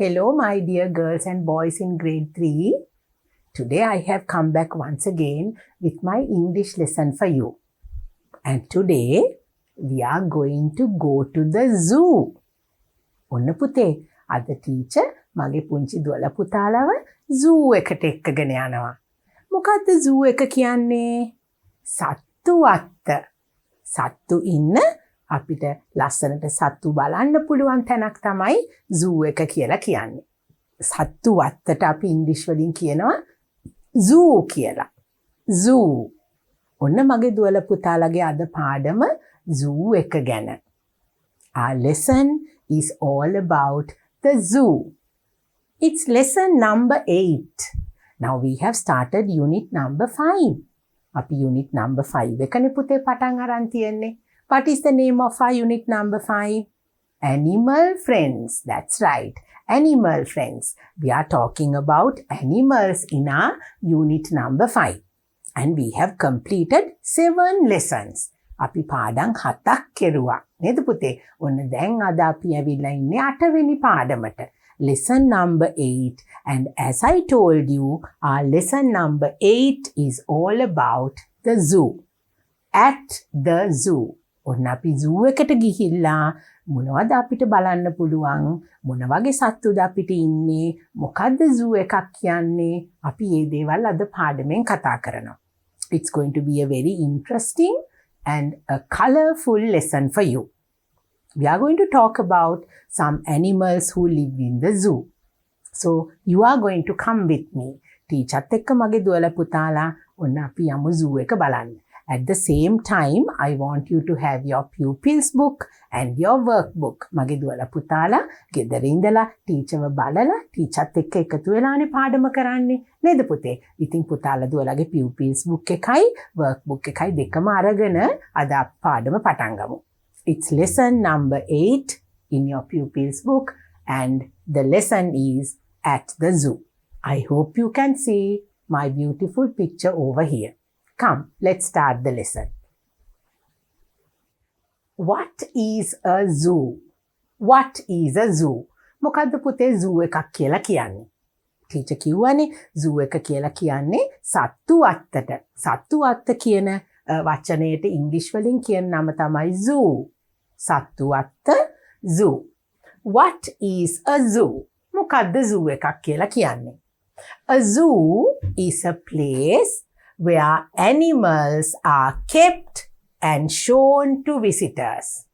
Hello, my dear girls and boys in grade 3. Today I have come back once again with my English lesson for you. And today we are going to go to the zoo. ඔන්න පුතේ, අද teacher මගේ පුංචි දුවලා පුතාලව zoo එකට එක්කගෙන යනවා. මොකද්ද zoo එක කියන්නේ? සත්තු වත්ත. සත්තු ඉන්න අපිට ලස්සනට සත්තු බලන්න පුළුවන් තැනක් තමයි zoo එක කියලා කියන්නේ. සත්තු වත්තට අපි ඉංග්‍රීසි වලින් කියනවා zoo කියලා. zoo. ඔන්න මගේ දුවලා පුතාලගේ අද පාඩම zoo එක ගැන. Our lesson is all about the zoo. It's lesson number 8. Now we have started unit number 5. අපි unit number 5 එකනේ පුතේ පටන් අරන් තියෙන්නේ. What is the name of our unit number 5? Animal friends. That's right. Animal friends. We are talking about animals in our unit number 5. And we have completed 7 lessons. අපි පාඩම් 7ක් කෙරුවා. නේද පුතේ? ඔන්න දැන් අද අපි ඇවිල්ලා ඉන්නේ 8 වෙනි පාඩමට. Lesson number 8. And as I told you, our lesson number 8 is all about the zoo. At the zoo. ඔන්න අපි zoo එකට ගිහිල්ලා මොනවද අපිට බලන්න පුළුවන්, මොන වගේ සත්තුද අපිට ඉන්නේ, මොකද්ද zoo එකක් කියන්නේ, අපි මේ දේවල් අද පාඩමෙන් කතා කරනවා. It's going to be a very interesting and a colorful lesson for you. We are going to talk about some animals who live in the zoo. So you are going to come with me. ටීචර්ත් එක්ක මගේ දුවලා පුතාලා ඔන්න අපි යමු zoo එක බලන්න. At the same time, I want you to have your pupils book and your workbook. මගේ දුවලා පුතාලා ගෙදර ඉඳලා ටීචර්ව බලලා ටීචර්ත් එක්ක එකතු වෙලානේ පාඩම කරන්නේ. නේද පුතේ? ඉතින් පුතාලා දුවලාගේ pupils book එකයි workbook එකයි දෙකම අරගෙන අද පාඩම පටන් ගමු. It's lesson number 8 in your pupils book and the lesson is at the zoo. I hope you can see my beautiful picture over here. Come, let's start the lesson. What is a zoo? What is a zoo? මොකද්ද පුතේ zoo එකක් කියලා කියන්නේ? Teacher කිව්වනේ zoo එක කියලා කියන්නේ සත්තු වත්තට. සත්තු වත්ත කියන වචනයට ඉංග්‍රීසි වලින් කියන නම තමයි zoo. සත්තු වත්ත zoo. What is a zoo? මොකද්ද zoo එකක් කියලා කියන්නේ? A zoo is a place where animals are kept and shown to visitors.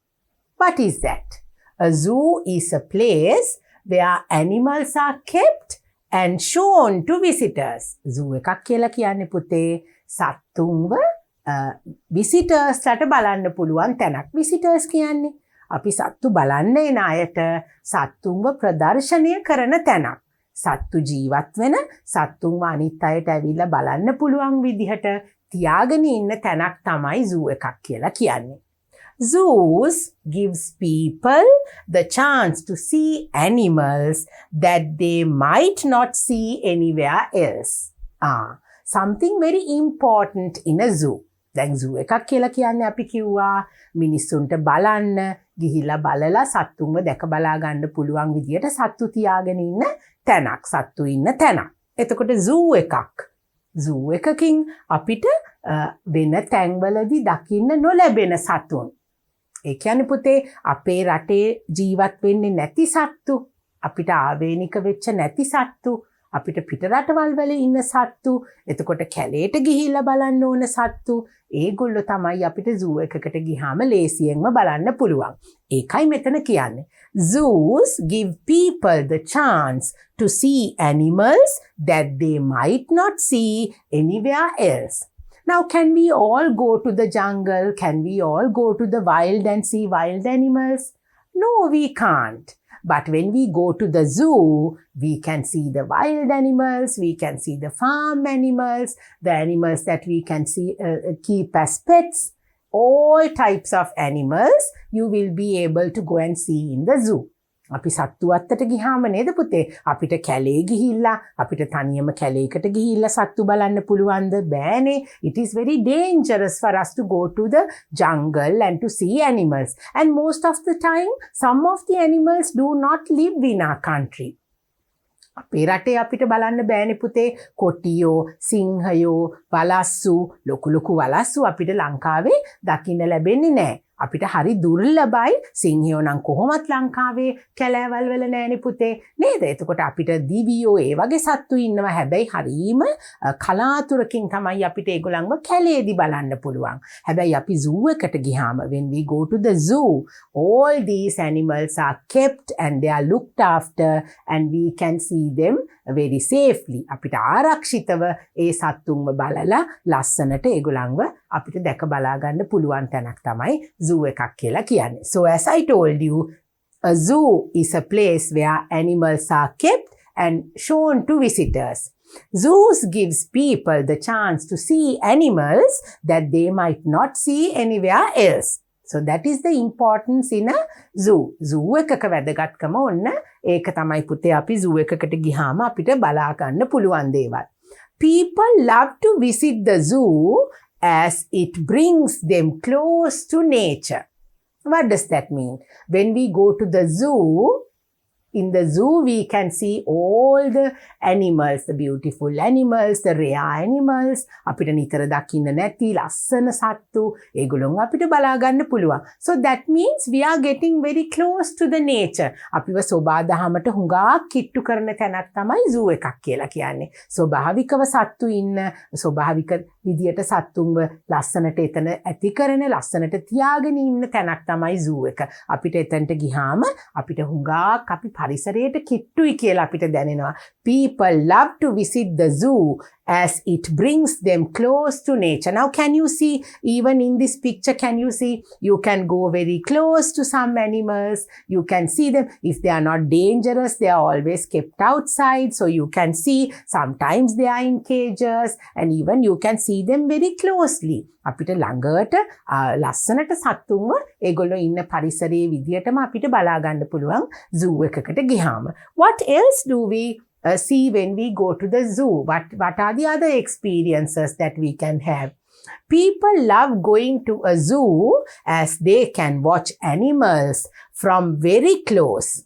What is that? A zoo is a place where animals are kept and shown to visitors. Zoo එකක් කියලා කියන්නේ පුතේ සත්තුන්ව visitors ට බලන්න පුළුවන් තැනක්. visitors කියන්නේ අපි සත්තු බලන්න එන අයට සත්තුන්ව ප්‍රදර්ශනය කරන තැනක්. සත්තු ජීවත් වෙන සත්තුන්ව අනිත් අයට ඇවිල්ලා බලන්න පුළුවන් විදිහට තියාගෙන ඉන්න තැනක් තමයි zoo එකක් කියලා කියන්නේ. Zoos gives people the chance to see animals that they might not see anywhere else. Something very important in a zoo. දැන් zoo එකක් කියලා කියන්නේ අපි කිව්වා මිනිස්සුන්ට බලන්න ගිහිලා බලලා සත්තුන්ව දැක බලා ගන්න පුළුවන් විදියට සත්තු තියාගෙන ඉන්න තැනක්, සත්තු ඉන්න තැනක්. එතකොට zoo එකක්. zoo එකකින් අපිට වෙන තැන්වලදී දකින්න නොලැබෙන සතුන්. ඒ කියන්නේ පුතේ අපේ රටේ ජීවත් වෙන්නේ නැති සත්තු, අපිට ආවේනික වෙච්ච නැති සත්තු, අපිට පිට රටවල් වල ඉන්න සත්තු, එතකොට කැලේට ගිහිල්ලා බලන්න ඕන සත්තු, ඒගොල්ලෝ තමයි අපිට zoo එකකට ගියාම ලේසියෙන්ම බලන්න පුළුවන්. ඒකයි මෙතන කියන්නේ. Zoos give people the chance to see animals that they might not see anywhere else. Now, can we all go to the jungle? Can we all go to the wild and see wild animals? No, we can't. But when we go to the zoo, we can see the wild animals, we can see the farm animals, the animals that we can see keep as pets, all types of animals you will be able to go and see in the zoo. අපි සත්තු වත්තට ගියාම නේද පුතේ අපිට කැලේ ගිහිල්ලා අපිට තනියම කැලේකට ගිහිල්ලා සත්තු බලන්න පුළුවන්ද? බෑනේ. It is very dangerous for us to go to the jungle and to see animals. And most of the time, some of the animals do not live in our country. අපේ රටේ අපිට බලන්න බෑනේ පුතේ කොටියෝ සිංහයෝ වලස්සු ලොකු වලස්සු අපිට ලංකාවේ දකින්න ලැබෙන්නේ නැහැ. අපිට හරි දුර්ලභයි සිංහයෝ නම් කොහොමත් ලංකාවේ කැලෑවල් වල නෑනේ පුතේ නේද? එතකොට අපිට දිවියෝ ඒ වගේ සත්තු ඉන්නවා. හැබැයි හරීම කලාතුරකින් තමයි අපිට ඒගොල්ලන්ව කැලේදී බලන්න පුළුවන්. හැබැයි අපි zoo එකට ගියාම when we go to the zoo all these animals are kept and they are looked after and we can see them very safely. අපිට ආරක්ෂිතව ඒ සත්තුන්ව බලලා ලස්සනට ඒගොල්ලන්ව අපිට දැක බලා ගන්න පුළුවන් තැනක් තමයි zoo එකක් කියලා කියන්නේ. So as I told you, a zoo is a place where animals are kept and shown to visitors. Zoos gives people the chance to see animals that they might not see anywhere else. So that is the importance in a zoo. Zoo එකක වැදගත්කම ඔන්න ඒක තමයි පුතේ අපි zoo එකකට ගියාම අපිට බලා ගන්න පුළුවන් දේවල්. People love to visit the zoo as it brings them close to nature. What does that mean? When we go to the zoo, in the zoo we can see all the animals, the beautiful animals, the rare animals. අපිට නිතර දකින්න නැති ලස්සන සත්තු ඒගොල්ලෝ අපිට බලා ගන්න පුළුවන්. So that means we are getting very close to the nature. අපිව සෝබාදහමට හුඟක් කිට්ටු කරන තැනක් තමයි zoo එකක් කියලා කියන්නේ. ස්වභාවිකව සත්තු ඉන්න ස්වභාවික විදියට සත්තුන්ව ලස්සනට එතන ඇති කරන ලස්සනට තියාගෙන ඉන්න තැනක් තමයි zoo එක. අපිට එතනට ගියාම අපිට හුඟක් අපි පරිසරයට කිට්ටුයි කියලා අපිට දැනෙනවා. People love to visit the zoo as it brings them close to nature. Now can you see, even in this picture, can you see, you can go very close to some animals. You can see them. If they are not dangerous, they are always kept outside. So you can see, sometimes they are in cages and even you can see them very closely. අපිට ළඟට ලස්සනට සත්තුන්ව ඒගොල්ලෝ ඉන්න පරිසරයේ විදියටම අපිට බලා ගන්න පුළුවන් zoo එකකට ගියාම. What else do we see when we go to the zoo? What are the other experiences that we can have? People love going to a zoo as they can watch animals from very close.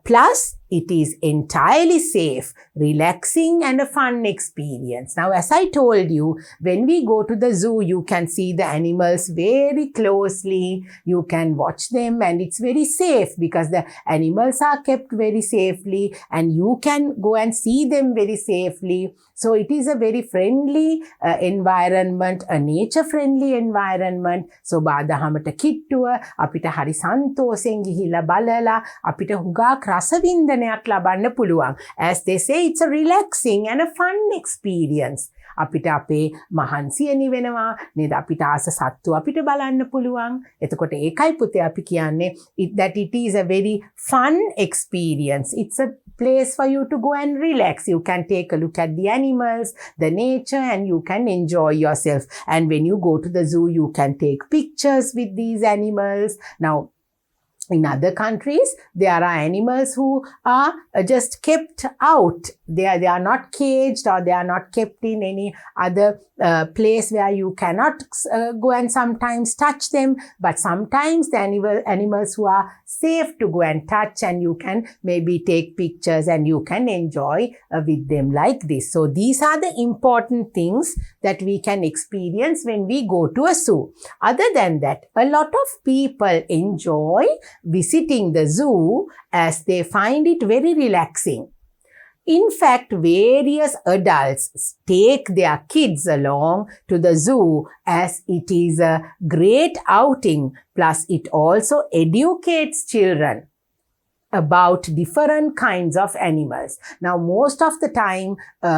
Plus, it is entirely safe, relaxing and a fun experience. Now, as I told you, when we go to the zoo, you can see the animals very closely. You can watch them and it's very safe because the animals are kept very safely and you can go and see them very safely. So it is a very friendly environment, a nature-friendly environment. So, බාදහමට කිට්ටුව අපිට හරි සන්තෝෂෙන් ගිහිල්ලා බලලා අපිට හුඟක් රසවින්දනයක් ලබන්න පුළුවන්. As they say, it's a relaxing and a fun experience. අපිට අපේ මහන්සිය නිවෙනවා නේද? අපිට ආස සත්තු අපිට බලන්න පුළුවන්. එතකොට ඒකයි පුතේ අපි කියන්නේ that it is a very fun experience. It's a place for you to go and relax. You can take a look at the animals, the nature, and you can enjoy yourself. And when you go to the zoo, you can take pictures with these animals. Now, in other countries, there are animals who are just kept out. They are not caged or they are not kept in any other place where you cannot go and sometimes touch them. But sometimes the animals who are safe to go and touch and you can maybe take pictures and you can enjoy with them like this. So these are the important things that we can experience when we go to a zoo. Other than that, a lot of people enjoy visiting the zoo as they find it very relaxing. In fact, various adults take their kids along to the zoo as it is a great outing. Plus, it also educates children about different kinds of animals. Now, most of the time,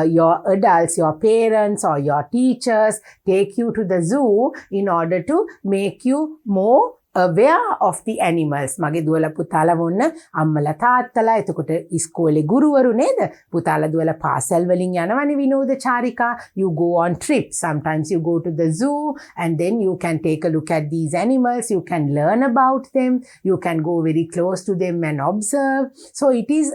your adults, your parents or your teachers take you to the zoo in order to make you more aware of the animals. මගේ දුවලා පුතාලා වොන්න අම්මලා තාත්තලා එතකොට ඉස්කෝලේ ගුරුවරු නේද? පුතාලා දුවලා පාසල් වලින් යනවනේ විනෝද චාරිකා. You go on trips. Sometimes you go to the zoo and then you can take a look at these animals. You can learn about them. You can go very close to them and observe. So it is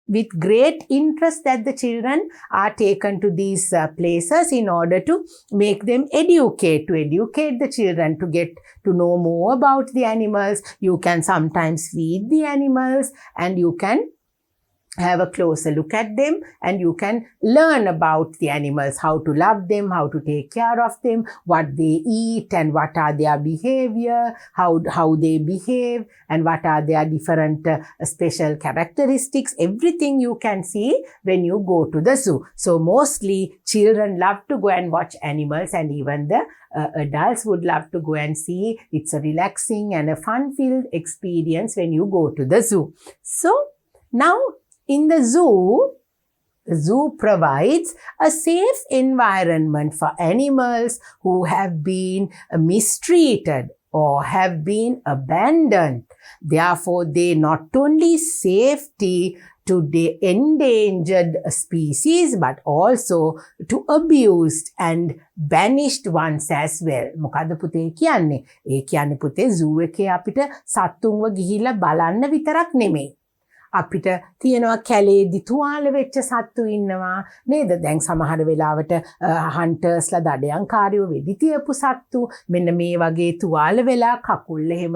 with great interest that the children are taken to these places in order to make them educate the children to get to know more about the animals. You can sometimes feed the animals and you can have a closer look at them, and you can learn about the animals, how to love them, how to take care of them, what they eat and what are their behavior, how they behave, and what are their different special characteristics. Everything you can see when you go to the zoo. So mostly children love to go and watch animals, and even the adults would love to go and see. It's a relaxing and a fun-filled experience when you go to the zoo. So now, in the zoo provides a safe environment for animals who have been mistreated or have been abandoned. Therefore, they not only safety to the endangered species, but also to abused and banished ones as well. මොකද පුතේ කියන්නේ? ඒ කියන්නේ පුතේ zoo එකේ අපිට සත්තුන්ව ගිහිල්ලා බලන්න විතරක් නෙමෙයි. අපිට තියෙනවා කැලේදි තුවාල වෙච්ච සත්තු ඉන්නවා නේද? දැන් සමහර වෙලාවට හන්ටර්ස්ලා දඩයන්කාරයෝ වෙඩි තියපු සත්තු මෙන්න මේ වගේ තුවාල වෙලා කකුල් එහෙම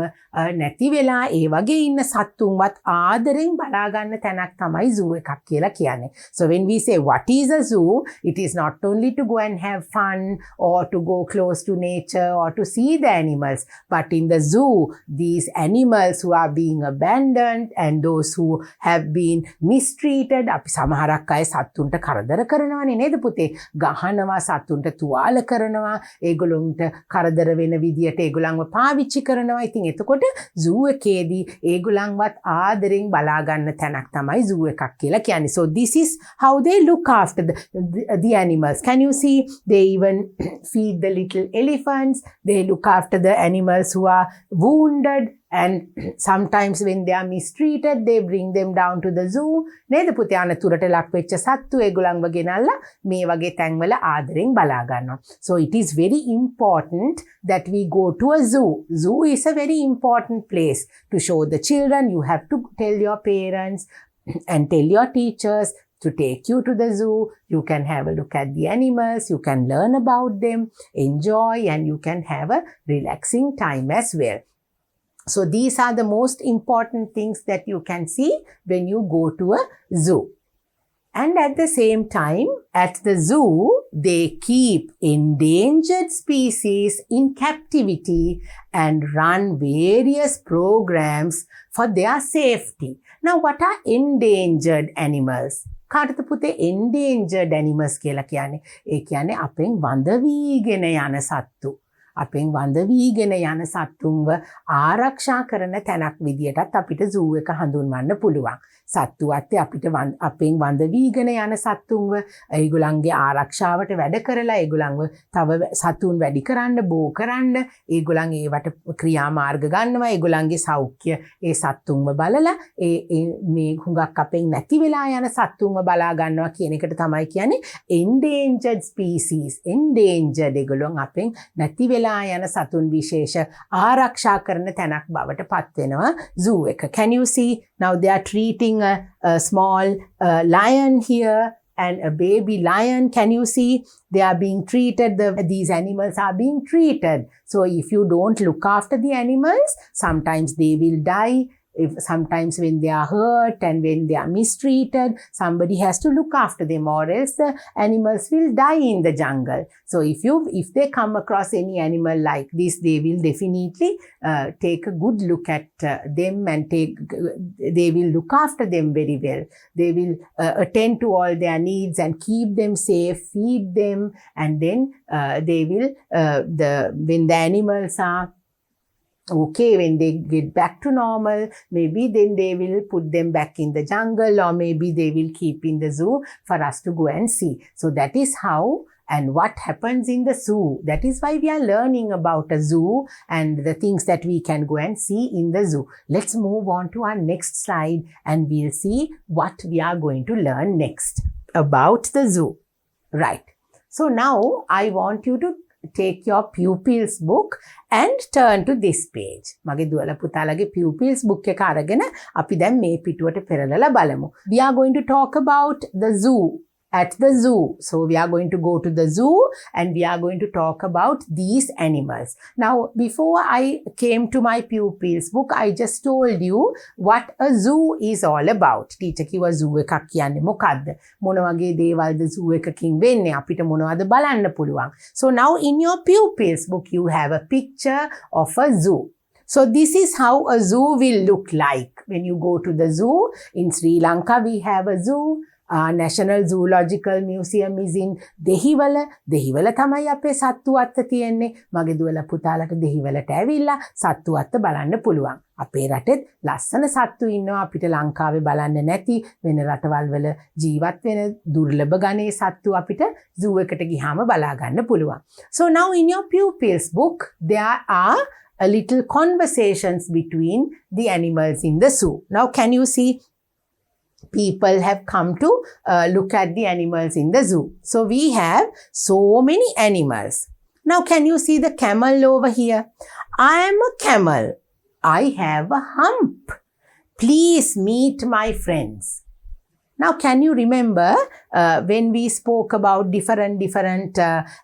නැති වෙලා ඒ වගේ ඉන්න සත්තුන්වත් ආදරෙන් බලා ගන්න තැනක් තමයි zoo එකක් කියලා කියන්නේ. So when we say what is a zoo, it is not only to go and have fun or to go close to nature or to see the animals, but in the zoo, these animals who are being abandoned and those who have been mistreated. අපි සමහරක් අය සත්තුන්ට කරදර කරනවානේ නේද පුතේ? ගහනවා, සත්තුන්ට තුවාල කරනවා, ඒගොල්ලොන්ට කරදර වෙන විදියට ඒගොල්ලන්ව පාවිච්චි කරනවා. ඉතින් එතකොට zoo එකේදී ඒගොල්ලන්වත් ආදරෙන් බලා ගන්න තැනක් තමයි zoo එකක් කියලා කියන්නේ. So this is how they look after the animals. Can you see? They even feed the little elephants. They look after the animals who are wounded. And sometimes when they are mistreated, they bring them down to the zoo. නේද පුතේ? අනතුරට ලක් වෙච්ච සත්තු ඒගොල්ලන්ව ගෙනල්ලා මේ වගේ තැන්වල ආදරෙන් බලා ගන්නවා. So it is very important that we go to a zoo. Zoo is a very important place to show the children. You have to tell your parents and tell your teachers to take you to the zoo. You can have a look at the animals, you can learn about them, enjoy, and you can have a relaxing time as well. So these are the most important things that you can see when you go to a zoo. And at the same time, at the zoo, they keep endangered species in captivity and run various programs for their safety. Now, what are endangered animals? කාටද පුතේ endangered animals කියලා කියන්නේ? ඒ කියන්නේ අපෙන් වඳ වීගෙන යන සත්තු. අපෙන් වඳ වීගෙන යන සත්තුන්ව ආරක්ෂා කරන තැනක් විදියටත් අපිට zoo එක හඳුන්වන්න පුළුවන්. සත්තුවත් අපිට අපෙන් වඳ වීගෙන යන සත්තුන්ව ඒගොල්ලන්ගේ ආරක්ෂාවට වැඩ කරලා ඒගොල්ලන්ව තව සතුන් වැඩි කරන්න බෝ කරන්න ඒගොල්ලන් ඒවට ක්‍රියාමාර්ග ගන්නවා. ඒගොල්ලන්ගේ සෞඛ්‍ය ඒ සත්තුන්ව බලලා මේ හුඟක් අපෙන් නැති වෙලා යන සත්තුන්ව බලා ගන්නවා කියන එකට තමයි කියන්නේ endangered species. endangered ඒගොල්ලන් අපෙන් නැති වෙලා යන සතුන් විශේෂ ආරක්ෂා කරන තැනක් බවට පත් වෙනවා zoo එක. Can you see? Now they are treating a small lion here and a baby lion. Can you see? They are being treated, these animals are being treated. So if you don't look after the animals, sometimes they will die. Sometimes when they are hurt and when they are mistreated, somebody has to look after them, or else the animals will die in the jungle. So if they come across any animal like this, they will definitely take a good look at them and they will look after them very well. They will attend to all their needs and keep them safe, feed them, and then they will when the animals are okay, when they get back to normal, maybe then they will put them back in the jungle, or maybe they will keep in the zoo for us to go and see. So that is how and what happens in the zoo. That is why we are learning about a zoo and the things that we can go and see in the zoo. Let's move on to our next slide and we'll see what we are going to learn next about the zoo. Right. So now I want you to take your pupils book and turn to this page. මගේ දුවලා පුතාලගේ pupils book එක අරගෙන අපි දැන් මේ පිටුවට පෙරලලා බලමු. We are going to talk about the zoo. at the zoo. So we are going to go to the zoo and we are going to talk about these animals. Now, before I came to my pupils book, I just told you what a zoo is all about. Teacher කිව්වා zoo එකක් කියන්නේ මොකද්ද? මොන වගේ දේවල්ද zoo එකකින් වෙන්නේ? අපිට මොනවද බලන්න පුළුවන්? So now in your pupils book, you have a picture of a zoo. So this is how a zoo will look like when you go to the zoo. In Sri Lanka, we have a zoo. National Zoological Museum is in Dehiwala. Dehiwala තමයි අපේ සත්තු අත්ත තියෙන්නේ. මගේ දුවලා පුතාලට දෙහිවලට ඇවිල්ලා සත්තු අත්ත බලන්න පුළුවන්. අපේ රටෙත් ලස්සන සත්තු ඉන්නවා අපිට ලංකාවේ බලන්න නැති වෙන රටවල් වල ජීවත් වෙන දුර්ලභ ගණයේ සත්තු අපිට zoo එකට ගියාම බලා ගන්න පුළුවන්. So now in your pupils book, there are a little conversations between the animals in the zoo. Now can you see people have come to look at the animals in the zoo. So we have so many animals. Now can you see the camel over here? I am a camel. I have a hump. Please meet my friends. Now, can you remember when we spoke about different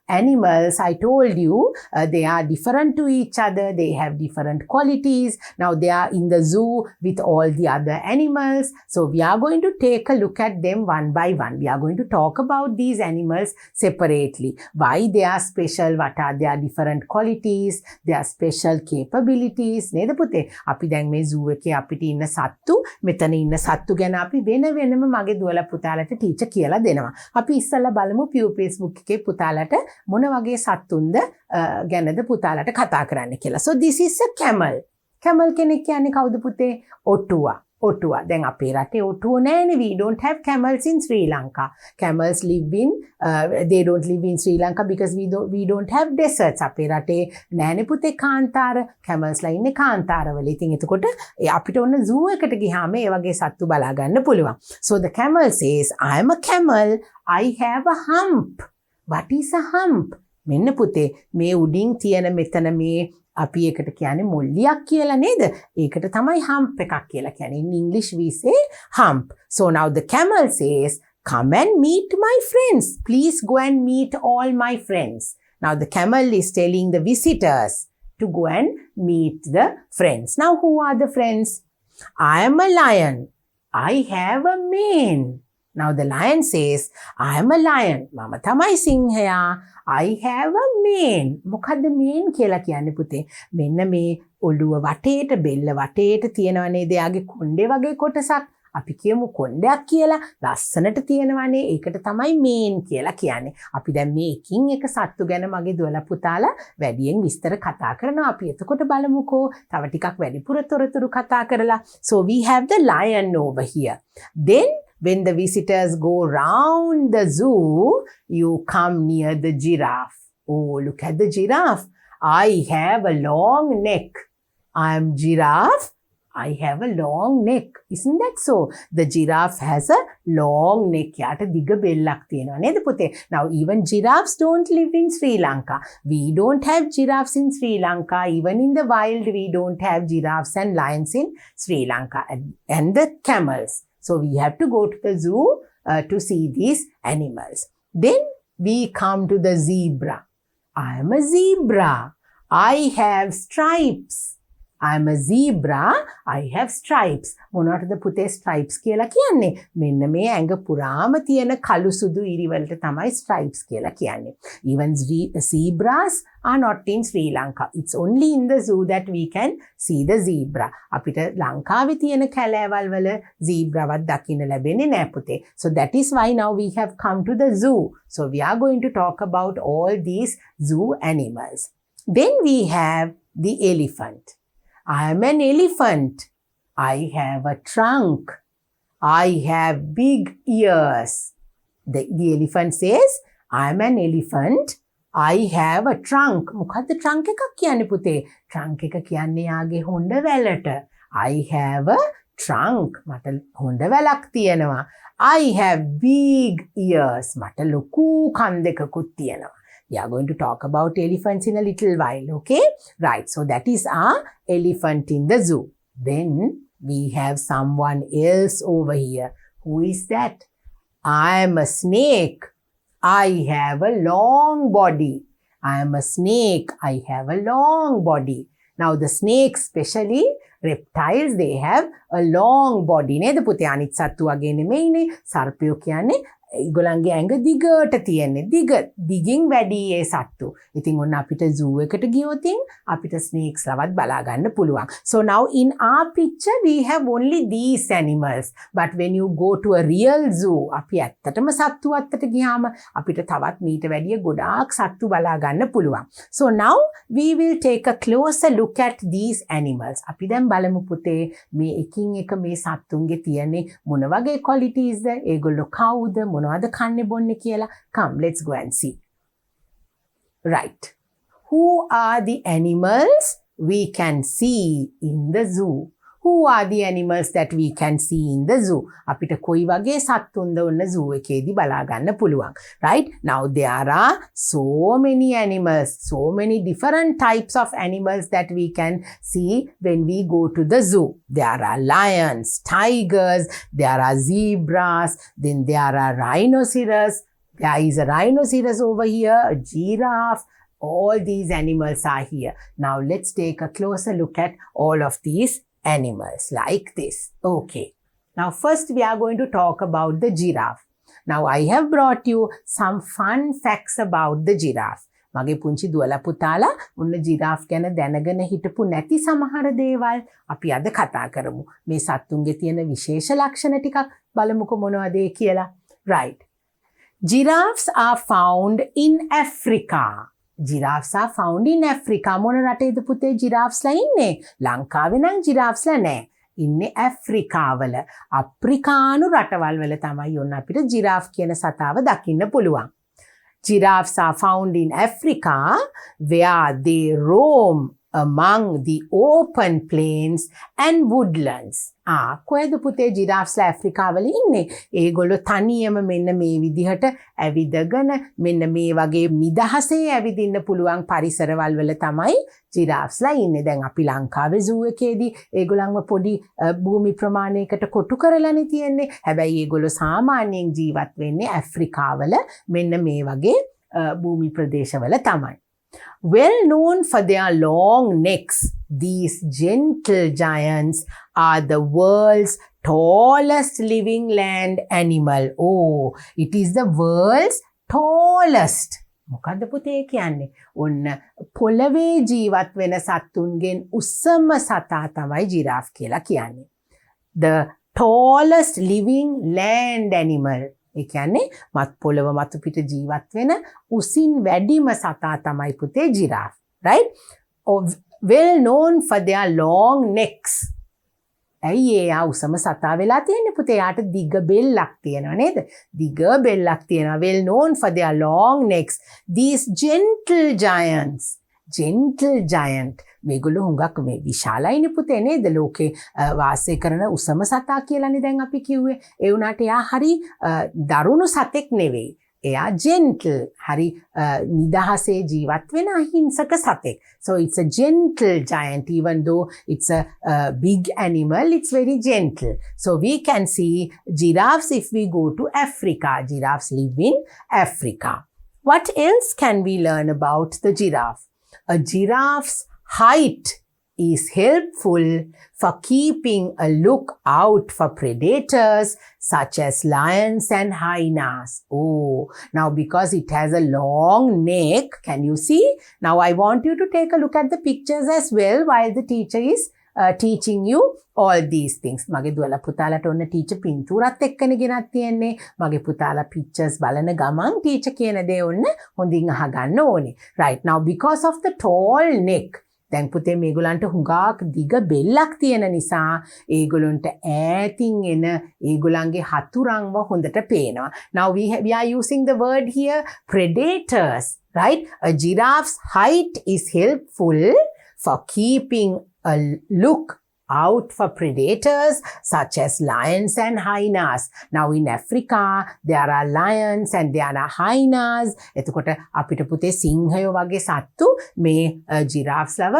animals? I told you they are different to each other. They have different qualities. Now, they are in the zoo with all the other animals. So, we are going to take a look at them one by one. We are going to talk about these animals separately. Why they are special, what are their different qualities, their special capabilities. නේද පුතේ? අපි දැන් මේ zoo එකේ අපිට ඉන්න සත්තු, මෙතන ඉන්න සත්තු ගැන අපි වෙනම මගේ දුවලා පුතාලට ටීචර් කියලා දෙනවා. අපි ඉස්සෙල්ලා බලමු pupils book එකේ පුතාලට මොන වගේ සත්තුන්ද ගැනද පුතාලට කතා කරන්න කියලා. So this is a camel. Camel කෙනෙක් කියන්නේ කවුද පුතේ? ඔටුවා. ඔටුවා. දැන් අපේ රටේ ඔටුව නැහැනේ. We don't have camels in Sri Lanka. Camels live in they don't live in Sri Lanka because we don't have deserts. අපේ රටේ නැහැනේ පුතේ කාන්තාර. Camels ලා ඉන්නේ කාන්තාරවල. ඉතින් එතකොට අපිට ඔන්න zoo එකට ගියාම ඒ වගේ සත්තු බලා ගන්න පුළුවන්. So the camel says, I am a camel. I have a hump. What is a hump? මෙන්න පුතේ මේ උඩින් තියෙන මෙතන මේ අපි එකට කියන්නේ මොල්ලියක් කියලා නේද? ඒකට තමයි hump එකක් කියලා කියන්නේ. In English we say hump. So now the camel says, come and meet my friends. Please go and meet all my friends. Now the camel is telling the visitors to go and meet the friends. Now who are the friends? I am a lion. I have a mane. Now the lion says, I am a lion. Mama tamai singhaya. I have a mane. මොකද්ද mane කියලා කියන්නේ පුතේ? මෙන්න මේ ඔළුව වටේට බෙල්ල වටේට තියෙනවා නේද? එයාගේ කොණ්ඩේ වගේ කොටසක්. අපි කියමු කොණ්ඩයක් කියලා. ලස්සනට තියෙනවානේ. ඒකට තමයි mane කියලා කියන්නේ. අපි දැන් මේ එකින් එක සත්තු ගැන මගේ දුවලා පුතාලා වැඩියෙන් විස්තර කතා කරනවා. අපි එතකොට බලමුකෝ. තව ටිකක් වැඩිපුර තොරතුරු කතා කරලා. So we have the lion over here. Then when the visitors go round the zoo, you come near the giraffe. Oh, look at the giraffe. I have a long neck. I am giraffe. I have a long neck. Isn't that so? The giraffe has a long neck. යාට දිග බෙල්ලක් තියෙනවා නේද පුතේ? Now even giraffes don't live in Sri Lanka. We don't have giraffes in Sri Lanka. Even in the wild, we don't have giraffes and lions in Sri Lanka. And the camels. So we have to go to the zoo to see these animals. Then we come to the zebra. I am a zebra. I have stripes. I am a zebra. I have stripes. මොනවටද පුතේ stripes කියලා කියන්නේ? මෙන්න මේ ඇඟ පුරාම තියෙන කළු සුදු ඉරි වලට තමයි stripes කියලා කියන්නේ. Even zebras are not in Sri Lanka. It's only in the zoo that we can see the zebra. අපිට ලංකාවේ තියෙන කැලෑවල් වල zebra වත් දකින්න ලැබෙන්නේ නැහැ පුතේ. So that is why now we have come to the zoo. So we are going to talk about all these zoo animals. Then we have the elephant. I am an elephant. I have a trunk. I have big ears. The elephant says, I am an elephant. I have a trunk. මොකද්ද trunk එකක් කියන්නේ පුතේ? Trunk එක කියන්නේ යාගේ හොඬ වැලට. I have a trunk. මට හොඬ වැලක් තියෙනවා. I have big ears. මට ලොකු කන් දෙකකුත් තියෙනවා. We are going to talk about elephants in a little while, okay? Right, so that is our elephant in the zoo. Then we have someone else over here. Who is that? I am a snake. I have a long body. I am a snake. I have a long body. Now the snakes, especially reptiles, they have a long body. නේද පුතේ? අනිත් සත්තු වගේ නෙමෙයිනේ. සර්පයෝ කියන්නේ ඒගොල්ලන්ගේ ඇඟ දිගට තියෙන්නේ. දිගින් වැඩි ඒ සත්තු. ඉතින් ඔන්න අපිට zoo එකට ගියොතින් අපිට snakes ලවත් බලා ගන්න පුළුවන්. So now in our picture we have only these animals. But when you go to a real zoo, අපි ඇත්තටම සත්තු අත්තට ගියාම අපිට තවත් මීට වැඩිය ගොඩාක් සත්තු බලා ගන්න පුළුවන්. So now we will take a closer look at these animals. අපි දැන් බලමු පුතේ මේ එකින් එක මේ සත්තුන්ගේ තියෙන්නේ මොන වගේ qualities ද? ඒගොල්ලෝ කවුද? මොනවද කන්නේ බොන්නේ කියලා? Come, let's go and see. Right. Who are the animals we can see in the zoo? Who are the animals that we can see in the zoo? අපිට කොයි වගේ සත්තුන්ද ඔන්න zoo එකේදී බලා ගන්න පුළුවන්. Right? Now there are so many animals, so many different types of animals that we can see when we go to the zoo. There are lions, tigers, there are zebras, then there are rhinoceros. There is a rhinoceros over here, a giraffe. All these animals are here. Now let's take a closer look at all of these animals like this. Okay. Now first we are going to talk about the giraffe. Now I have brought you some fun facts about the giraffe. මගේ පුංචි දුවලා පුතාලා උන්න giraffe ගැන දැනගෙන හිටපු නැති සමහර දේවල් අපි අද කතා කරමු. මේ සත්තුන්ගේ තියෙන විශේෂ ලක්ෂණ ටිකක් බලමුකෝ මොනවද කියලා. Right. Giraffes are found in Africa. Giraffes are found in Africa. මොන රටේද පුතේ giraffesලා ඉන්නේ? ලංකාවේ නම් giraffesලා නැහැ. ඉන්නේ ඇෆ්‍රිකාවල. අප්‍රිකානු රටවල් වල තමයි ඔන්න අපිට giraffe කියන සතාව දකින්න පුළුවන්. Giraffes are found in Africa where they roam among the open plains and woodlands. කොහෙද පුතේ giraffesලා ඇෆ්‍රිකාවල ඉන්නේ? ඒගොල්ලෝ තනියම මෙන්න මේ විදිහට ඇවිදගෙන මෙන්න මේ වගේ නිදහසේ ඇවිදින්න පුළුවන් පරිසරවල් වල තමයි giraffesලා ඉන්නේ. දැන් අපි ලංකාවේ zoo එකේදී ඒගොල්ලන්ව පොඩි භූමි ප්‍රමාණයකට කොටු කරලානේ තියෙන්නේ. හැබැයි ඒගොල්ලෝ සාමාන්‍යයෙන් ජීවත් වෙන්නේ ඇෆ්‍රිකාවල මෙන්න මේ වගේ භූමි ප්‍රදේශවල තමයි. Well known for their long necks, these gentle giants are the world's tallest living land animal. Oh, it is the world's tallest. මොකද්ද පුතේ කියන්නේ? ඔන්න පොළවේ ජීවත් වෙන සත්තුන්ගෙන් උසම සතා තමයි ජිරාෆ් කියලා කියන්නේ. The tallest living land animal. ඒ කියන්නේ මත් පොළව මතු පිට ජීවත් වෙන උසින් වැඩිම සතා තමයි පුතේ ජිරාෆ්. Right? Well known for their long necks. ඇයි එයා උසම සතා වෙලා තියෙන්නේ පුතේ? යාට දිග බෙල්ලක් තියෙනවා නේද? දිග බෙල්ලක් තියෙනවා. Well known for their long necks. These gentle giants. Gentle giant. මේගොල්ලෝ හුඟක් මේ විශාලයිනේ පුතේ නේද? ලෝකේ වාසය කරන උසම සතා කියලානේ දැන් අපි කිව්වේ. ඒ වුණාට එයා හරි දරුණු සතෙක් නෙවෙයි. එයා gentle. හරි නිදහසේ ජීවත් වෙන අහිංසක සතෙක්. So it's a gentle giant. Even though it's a big animal, it's very gentle. So we can see giraffes if we go to Africa. Giraffes live in Africa. What else can we learn about the giraffe? A giraffe's height is helpful for keeping a lookout for predators such as lions and hyenas. Oh, now because it has a long neck, can you see? Now I want you to take a look at the pictures as well while the teacher is teaching you all these things. මගේ දුවලා පුතාලට ඔන්න teacher පින්තූරත් එක්කනේ ගෙනත් තියන්නේ. මගේ පුතාලා pictures බලන ගමන් ටීචර් කියන දේ ඔන්න හොඳින් අහගන්න ඕනේ. Right, now because of the tall neck, දැන් පුතේ මේගොල්ලන්ට හුඟක් දිග බෙල්ලක් තියෙන නිසා ඒගොල්ලන්ට ඈතින් එන ඒගොල්ලන්ගේ හතුරන්ව හොඳට පේනවා. Now we are using the word here predators, right? A giraffe's height is helpful for keeping a look out for predators such as lions and hyenas. Now in Africa, there are lions and there are hyenas. එතකොට අපිට පුතේ සිංහයෝ වගේ සත්තු මේ giraffes ලව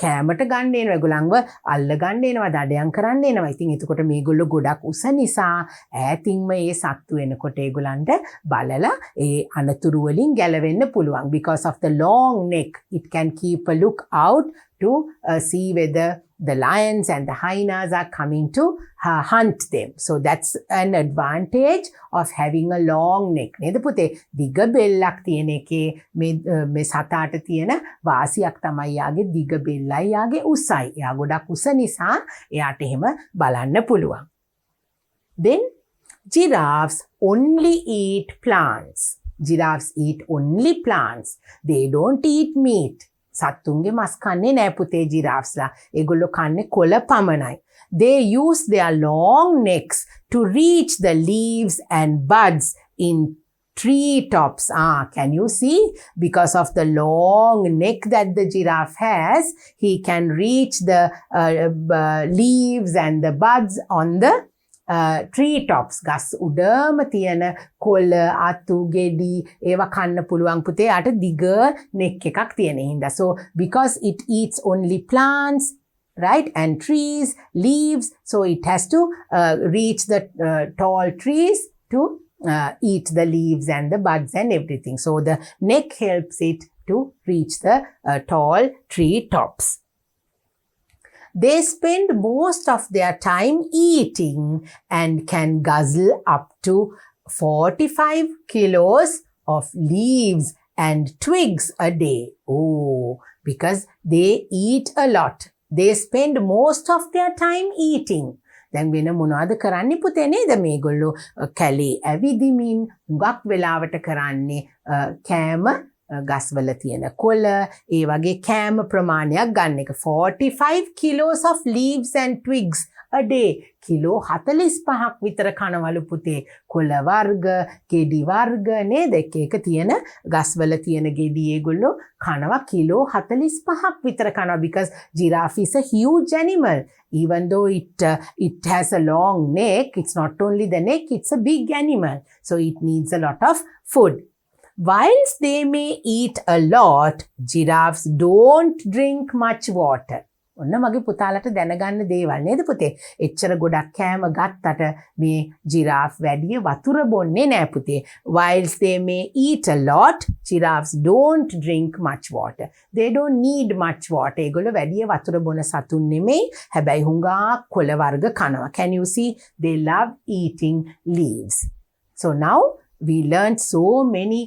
කෑමට ගන්න එනවා. ඒගොල්ලන්ව අල්ල ගන්න එනවා, දඩයන් කරන්න එනවා. ඉතින් එතකොට මේගොල්ලෝ ගොඩක් උස නිසා ඈතින්ම මේ සත්තු එනකොට ඒගොල්ලන්ට බලලා ඒ අනතුරු වලින් ගැලවෙන්න පුළුවන්. Because of the long neck, it can keep a look out to see whether the lions and the hyenas are coming to hunt them. So that's an advantage of having a long neck. නේද පුතේ? දිග බෙල්ලක් තියෙන එකේ මේ සතාට තියෙන වාසියක් තමයි යාගේ දිග බෙල්ලයි යාගේ උසයි. එයා ගොඩක් උස නිසා එයාට එහෙම බලන්න පුළුවන්. Then giraffes only eat plants. Giraffes eat only plants. They don't eat meat. සත්තුන්ගේ මස් කන්නේ නෑ පුතේ giraffesලා. ඒගොල්ලෝ කන්නේ කොළ පමණයි. They use their long necks to reach the leaves and buds in tree tops. Can you see? Because of the long neck that the giraffe has, he can reach the leaves and the buds on the tree tops. ගස් උඩම තියෙන කොළ අතු ගෙඩි ඒවා කන්න පුළුවන් පුතේ. යාට දිග neck එකක් තියෙන හින්දා. So because it eats only plants, right, and trees, leaves, so it has to reach the tall trees to eat the leaves and the buds and everything. So the neck helps it to reach the tall tree tops. They spend most of their time eating and can guzzle up to 45 kilos of leaves and twigs a day. Oh, because they eat a lot. They spend most of their time eating. දැන් වෙන මොනවද කරන්නේ පුතේ නේද? මේගොල්ලෝ කැලේ ඇවිදිමින් හුඟක් වෙලාවට කරන්නේ කෑම ගස්වල තියෙන කොළ ඒ වගේ කෑම ප්‍රමාණයක් ගන්න එක. 45 kilos of leaves and twigs a day. Kilo 45ක් විතර කනවලු පුතේ. කොළ වර්ග, ගෙඩි වර්ග නේද? එක තියෙන ගස්වල තියෙන ගෙඩි ඒගොල්ලෝ කනවා කිලෝ 45ක් විතර කනවා. Because giraffe is a huge animal. Even though it has a long neck, it's not only the neck, it's a big animal. So it needs a lot of food. Whilst they may eat a lot, giraffes don't drink much water. ඔන්න මගේ පුතාලට දැනගන්න දේවල් නේද පුතේ? එච්චර ගොඩක් කෑම ගත්තට මේ giraff වැඩි වතුර බොන්නේ නෑ පුතේ. Whilst they may eat a lot, giraffes don't drink much water. They don't need much water. ඒගොල්ලෝ වැඩි වතුර බොන සතුන් නෙමෙයි. හැබැයි හුඟක් කොළ වර්ග කනවා. Can you see? They love eating leaves. So now we learned so many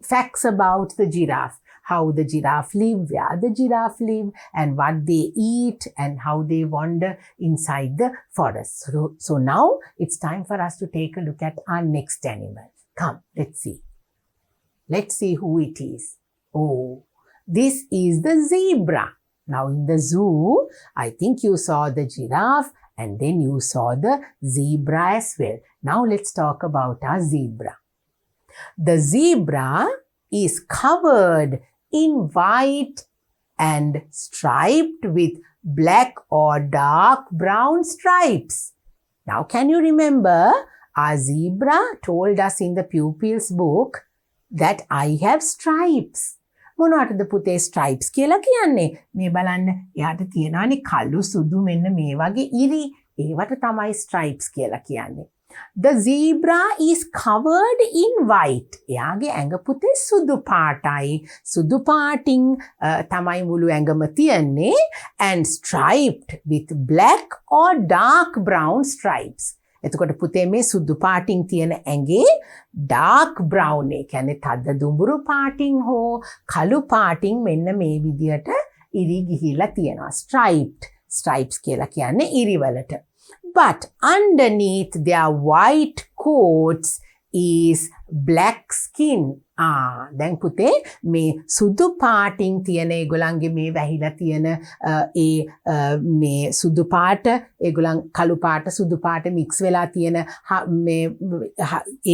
facts about the giraffe. How the giraffe live, where the giraffe live, and what they eat, and how they wander inside the forest. So now it's time for us to take a look at our next animal. Come, let's see. Let's see who it is. Oh, this is the zebra. Now in the zoo, I think you saw the giraffe and then you saw the zebra as well. Now let's talk about our zebra. The zebra is covered in white and striped with black or dark brown stripes. Now, can you remember our zebra told us in the pupils book that I have stripes. මොනවටද පුතේ stripes කියලා කියන්නේ? මේ බලන්න එයාට තියෙනවානේ කළු සුදු මෙන්න මේ වගේ ඉරි. ඒවට තමයි stripes කියලා කියන්නේ. The zebra is covered in white. එයාගේ ඇඟ පුතේ සුදු පාටයි. සුදු පාටින් තමයි මුළු ඇඟම තියෙන්නේ. And striped with black or dark brown stripes. එතකොට පුතේ මේ සුදු පාටින් තියෙන ඇඟේ dark brown එක කියන්නේ තද දුඹුරු පාටින් හෝ කළු පාටින් මෙන්න මේ විදියට ඉරි ගිහිලා තියෙනවා. Stripes කියලා කියන්නේ ඉරි වලට. But underneath their white coats is black skin. දැන් පුතේ මේ සුදු පාටින් තියෙන ඒගොල්ලන්ගේ මේ වැහිලා තියෙන මේ සුදු පාට ඒගොල්ලන් කළු පාට සුදු පාට මික්ස් වෙලා තියෙන මේ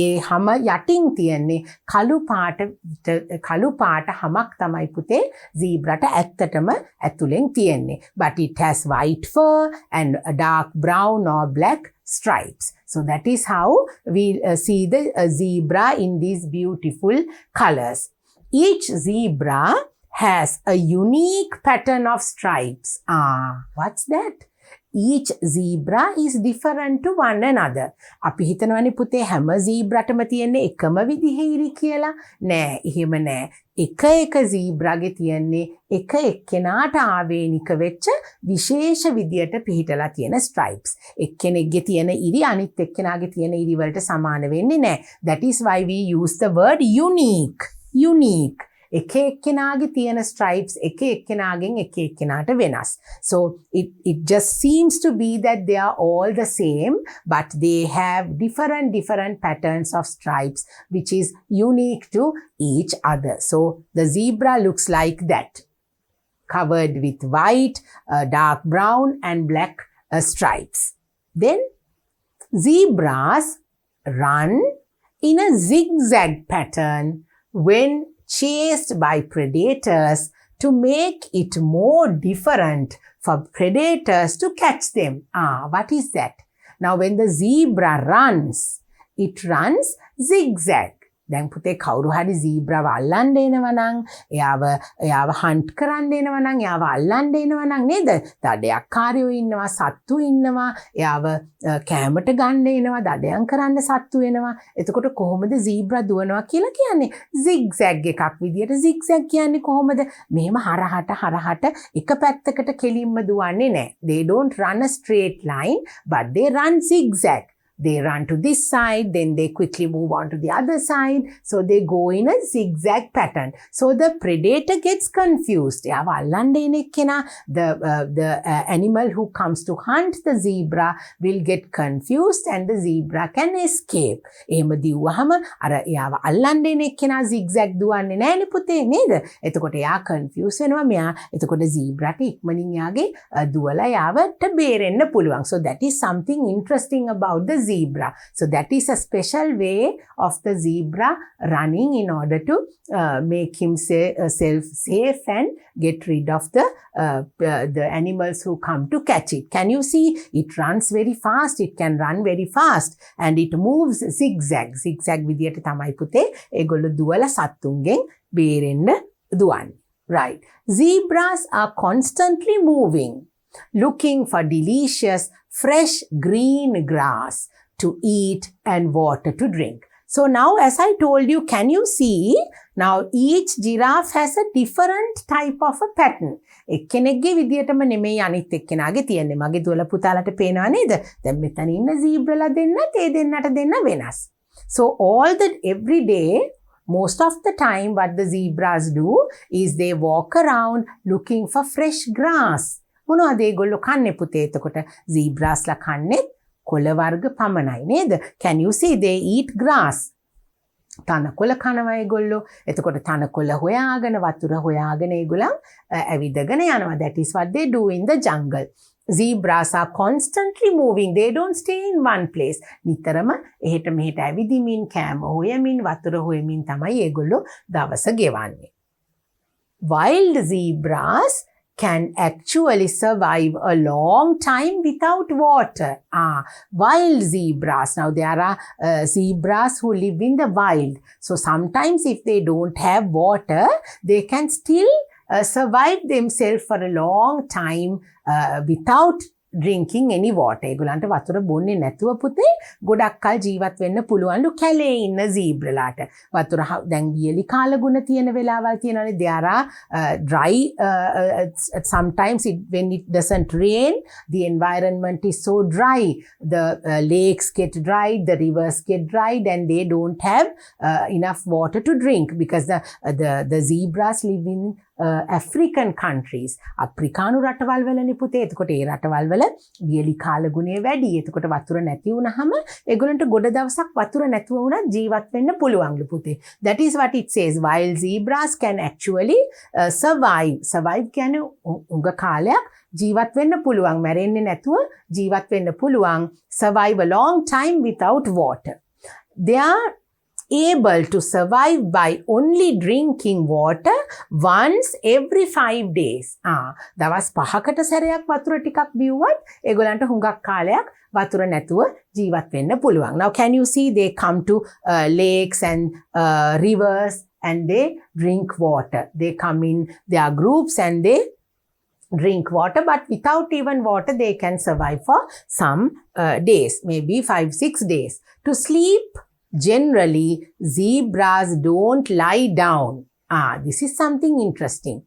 ඒ හැම යටින් තියෙන්නේ කළු පාට හැමක් තමයි පුතේ zebra ට ඇත්තටම ඇතුලෙන් තියෙන්නේ. But it has white fur and a dark brown or black stripes. So that is how we see the zebra in these beautiful colors. Each zebra has a unique pattern of stripes. What's that? Each zebra is different to one another. අපි හිතනවනේ පුතේ හැම zebra-ටම තියෙන්නේ එකම විදිහේ ඉරි කියලා. නෑ, එහෙම නෑ. එක zebra-ගේ තියෙන්නේ එක එක්කෙනාට ආවේනික වෙච්ච විශේෂ විදියට පිහිටලා තියෙන stripes. එක්කෙනෙක්ගේ තියෙන ඉරි අනිත් එක්කෙනාගේ තියෙන ඉරි වලට සමාන වෙන්නේ නෑ. That is why we use the word unique. Unique. එක එක්කෙනාගේ තියෙන stripes එක එක්කෙනාගෙන් එක එක්කෙනාට වෙනස්. So it just seems to be that they are all the same, but they have different patterns of stripes which is unique to each other. So the zebra looks like that, covered with white, dark brown and black stripes. Then zebras run in a zigzag pattern when chased by predators to make it more different for predators to catch them. What is that? Now when the zebra runs, it runs zigzag. දැන් පුතේ කවුරු හරි zebra අල්ලන්න එනවා නම් එයාව hunt කරන්න එනවා නම් එයාව අල්ලන්න එනවා නම් නේද? දඩයක්කාරයෝ ඉන්නවා, සත්තු ඉන්නවා, එයාව කැමට ගන්න එනවා, දඩයන් කරන්න සත්තු එනවා. එතකොට කොහොමද zebra දුවනවා කියලා කියන්නේ? zigzag එකක් විදියට zigzag කියන්නේ කොහොමද? මෙහෙම හරහට එක පැත්තකට කෙලින්ම දුවන්නේ නැහැ. They don't run a straight line, but they run zigzag. They run to this side, then they quickly move on to the other side. So they go in a zigzag pattern. So the predator gets confused. The animal who comes to hunt the zebra will get confused and the zebra can escape. එහෙම දිව්වහම අර එයාව අල්ලන්න එන එක්කෙනා zigzag දුවන්නේ නැහැනේ පුතේ නේද? එතකොට එයා confuse වෙනවා. මෙයා එතකොට zebra-ට ඉක්මනින් එයාගේ දුවලා යාවට බේරෙන්න පුළුවන්. So that is something interesting about the zebra. So that is a special way of the zebra running in order to make himself safe and get rid of the animals who come to catch it. Can you see? It runs very fast. It can run very fast and it moves zigzag. Zigzag විදියට තමයි පුතේ ඒගොල්ලෝ දුවලා සත්තුන්ගෙන් බේරෙන්න දුවන්නේ. Right. Zebras are constantly moving, looking for delicious fresh green grass to eat and water to drink. So now as I told you, can you see? Now each giraffe has a different type of a pattern. එක්කෙනෙක්ගේ විදියටම නෙමෙයි අනිත් එක්කෙනාගේ තියෙන්නේ. මගේ දුවලා පුතාලට පේනවා නේද? දැන් මෙතන ඉන්න zebra දෙන්නත් ඒ දෙන්නට දෙන්න වෙනස්. So every day, most of the time what the zebras do is they walk around looking for fresh grass. මොනවද ඒගොල්ලෝ කන්නේ පුතේ? එතකොට zebras ලා කන්නේ කොළ වර්ග පමණයි නේද? Can you see they eat grass? තනකොළ කනවා ඒගොල්ලෝ. එතකොට තනකොළ හොයාගෙන වතුර හොයාගෙන ඒගොල්ලන් ඇවිදගෙන යනවා. That is what they do in the jungle. Zebras are constantly moving. They don't stay in one place. නිතරම එහෙට මෙහෙට ඇවිදිමින් කෑම හොයමින් වතුර හොයමින් තමයි ඒගොල්ලෝ දවස ගෙවන්නේ. Wild zebras can actually survive a long time without water. Wild zebras. Now there are zebras who live in the wild. So sometimes if they don't have water, they can still survive themselves for a long time without drinking any water. ඒගොල්ලන්ට වතුර බොන්නේ නැතුව පුතේ ගොඩක් කල් ජීවත් වෙන්න පුළුවන්ලු කැලේ ඉන්න zebra-ලාට. වතුර දැන් වියලි කාලගුණ තියෙන වෙලාවල් තියෙනවානේ. There are dry sometimes when it doesn't rain, the environment is so dry. The lakes get dried, the rivers get dried and they don't have enough water to drink because the zebras live in African countries. අප්‍රිකානු රටවල් වලනේ පුතේ. එතකොට ඒ රටවල් වල වියලි කාල ගුණය වැඩි. එතකොට වතුර නැති වුනහම ඒගොල්ලන්ට ගොඩ දවසක් වතුර නැතුව වුණත් ජීවත් වෙන්න පුළුවන්ලු පුතේ. That is what it says. While zebras can actually survive. Survive කියන්නේ උඟ කාලයක් ජීවත් වෙන්න පුළුවන්. මැරෙන්නේ නැතුව ජීවත් වෙන්න පුළුවන්. Survive a long time without water. They are able to survive by only drinking water once every 5 days. දවස් 5කට සැරයක් වතුර ටිකක් බිව්වත් ඒගොල්ලන්ට හුඟක් කාලයක් වතුර නැතුව ජීවත් වෙන්න පුළුවන්. Now can you see they come to lakes and rivers and they drink water. They come in their groups and they drink water, but without even water they can survive for some days, maybe 5-6 days. To sleep, generally zebras don't lie down. This is something interesting.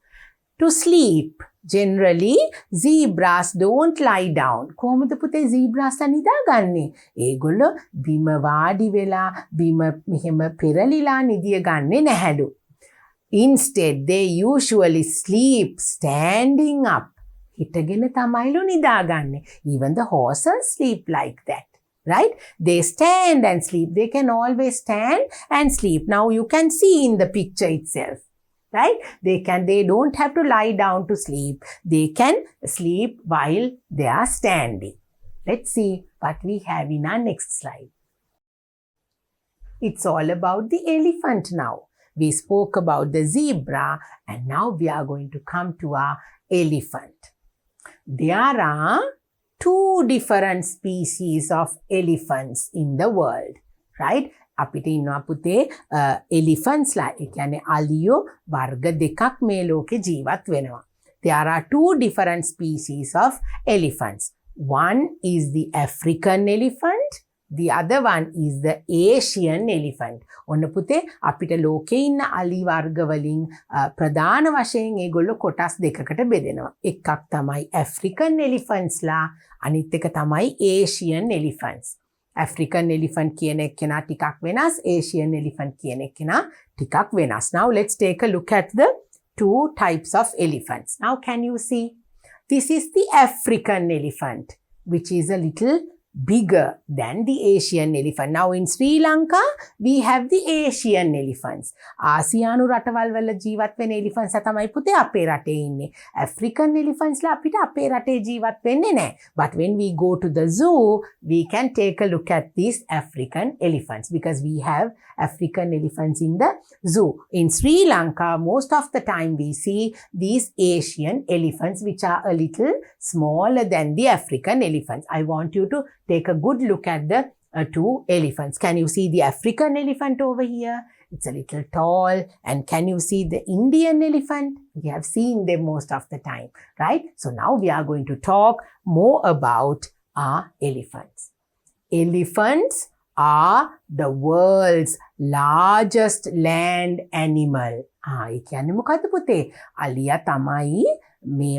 To sleep, generally zebras don't lie down. කොහොමද පුතේ zebras නිදාගන්නේ? ඒගොල්ලෝ බිම වාඩි වෙලා බිම මෙහෙම පෙරලිලා නිදිය ගන්නේ නැහැලු. Instead, they usually sleep standing up. හිටගෙන තමයිලු නිදාගන්නේ. Even the horses sleep like that. Right? They stand and sleep. They can always stand and sleep. Now you can see in the picture itself. Right? They don't have to lie down to sleep. They can sleep while they are standing. Let's see what we have in our next slide. It's all about the elephant now. We spoke about the zebra and now we are going to come to our elephant. There are 2 different species of elephants in the world, right? අපිට ඉන්නවා පුතේ elephants ලා. ඒ කියන්නේ අලියෝ වර්ග දෙකක් මේ ලෝකේ ජීවත් වෙනවා. There are 2 different species of elephants. One is the African elephant. The other one is the Asian elephant. ඔන්න පුතේ අපිට ලෝකේ ඉන්න අලි වර්ග වලින් ප්‍රධාන වශයෙන් ඒගොල්ලෝ කොටස් දෙකකට බෙදෙනවා. එකක් තමයි African elephants ලා, අනිත් එක තමයි Asian elephants. African elephant කියන එකේනා ටිකක් වෙනස්, Asian elephant කියන එකේනා ටිකක් වෙනස්. Now let's take a look at the 2 types of elephants. Now can you see? This is the African elephant, which is a little bigger than the Asian elephant. Now in Sri Lanka, we have the Asian elephants. ආසියානු රටවල් වල ජීවත් වෙන elephants තමයි පුතේ අපේ රටේ ඉන්නේ. African elephants ලා අපිට අපේ රටේ ජීවත් වෙන්නේ නැහැ. But when we go to the zoo, we can take a look at these African elephants because we have African elephants in the zoo. In Sri Lanka, most of the time we see these Asian elephants which are a little smaller than the African elephants. I want you to take a good look at the 2 elephants. Can you see the African elephant over here? It's a little tall. And can you see the Indian elephant? We have seen them most of the time, right? So now we are going to talk more about our elephants. Elephants are the world's largest land animal. ඒ කියන්නේ මොකද්ද පුතේ? අලියා තමයි මේ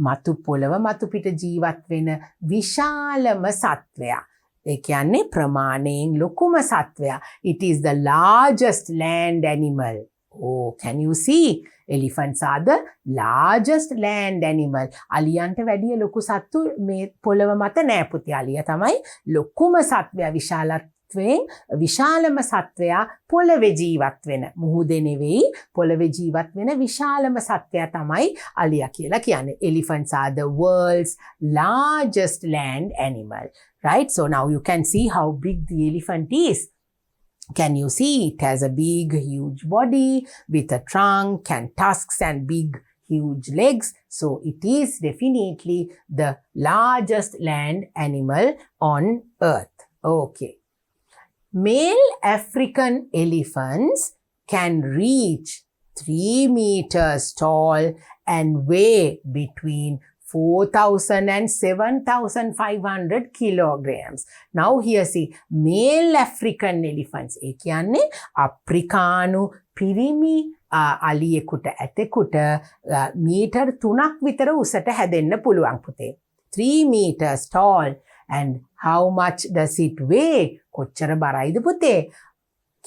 මතු පොළව මතු පිට ජීවත් වෙන විශාලම සත්වයා. ඒ කියන්නේ ප්‍රමාණයෙන් ලොකුම සත්වයා. It is the largest land animal. Oh, can you see? Elephants are the largest land animal. අලියන්ට වැඩිය ලොකු සත්තු මේ පොළව මත නෑ පුතේ. අලියා තමයි ලොකුම සත්වයා. විශාලම සත්වයා පොළවේ ජීවත් වෙන. මුහුදේ නෙවෙයි පොළවේ ජීවත් වෙන විශාලම සත්වයා තමයි අලියා කියලා කියන්නේ. Elephants are the world's largest land animal. Right? So now you can see how big the elephant is. Can you see? It has a big, huge body with a trunk and tusks and big, huge legs. So it is definitely the largest land animal on earth. Okay. Male African elephants can reach 3 meters tall and weigh between 4,000 and 7,500 kilograms. Now here see, male African elephants. ඒ කියන්නේ අප්‍රිකානු පිරිමි අලියෙකුට ඇතෙකුට metre 3ක් විතර උසට හැදෙන්න පුළුවන් පුතේ. 3 meters tall. And how much does it weigh? කොච්චර බරයිද පුතේ?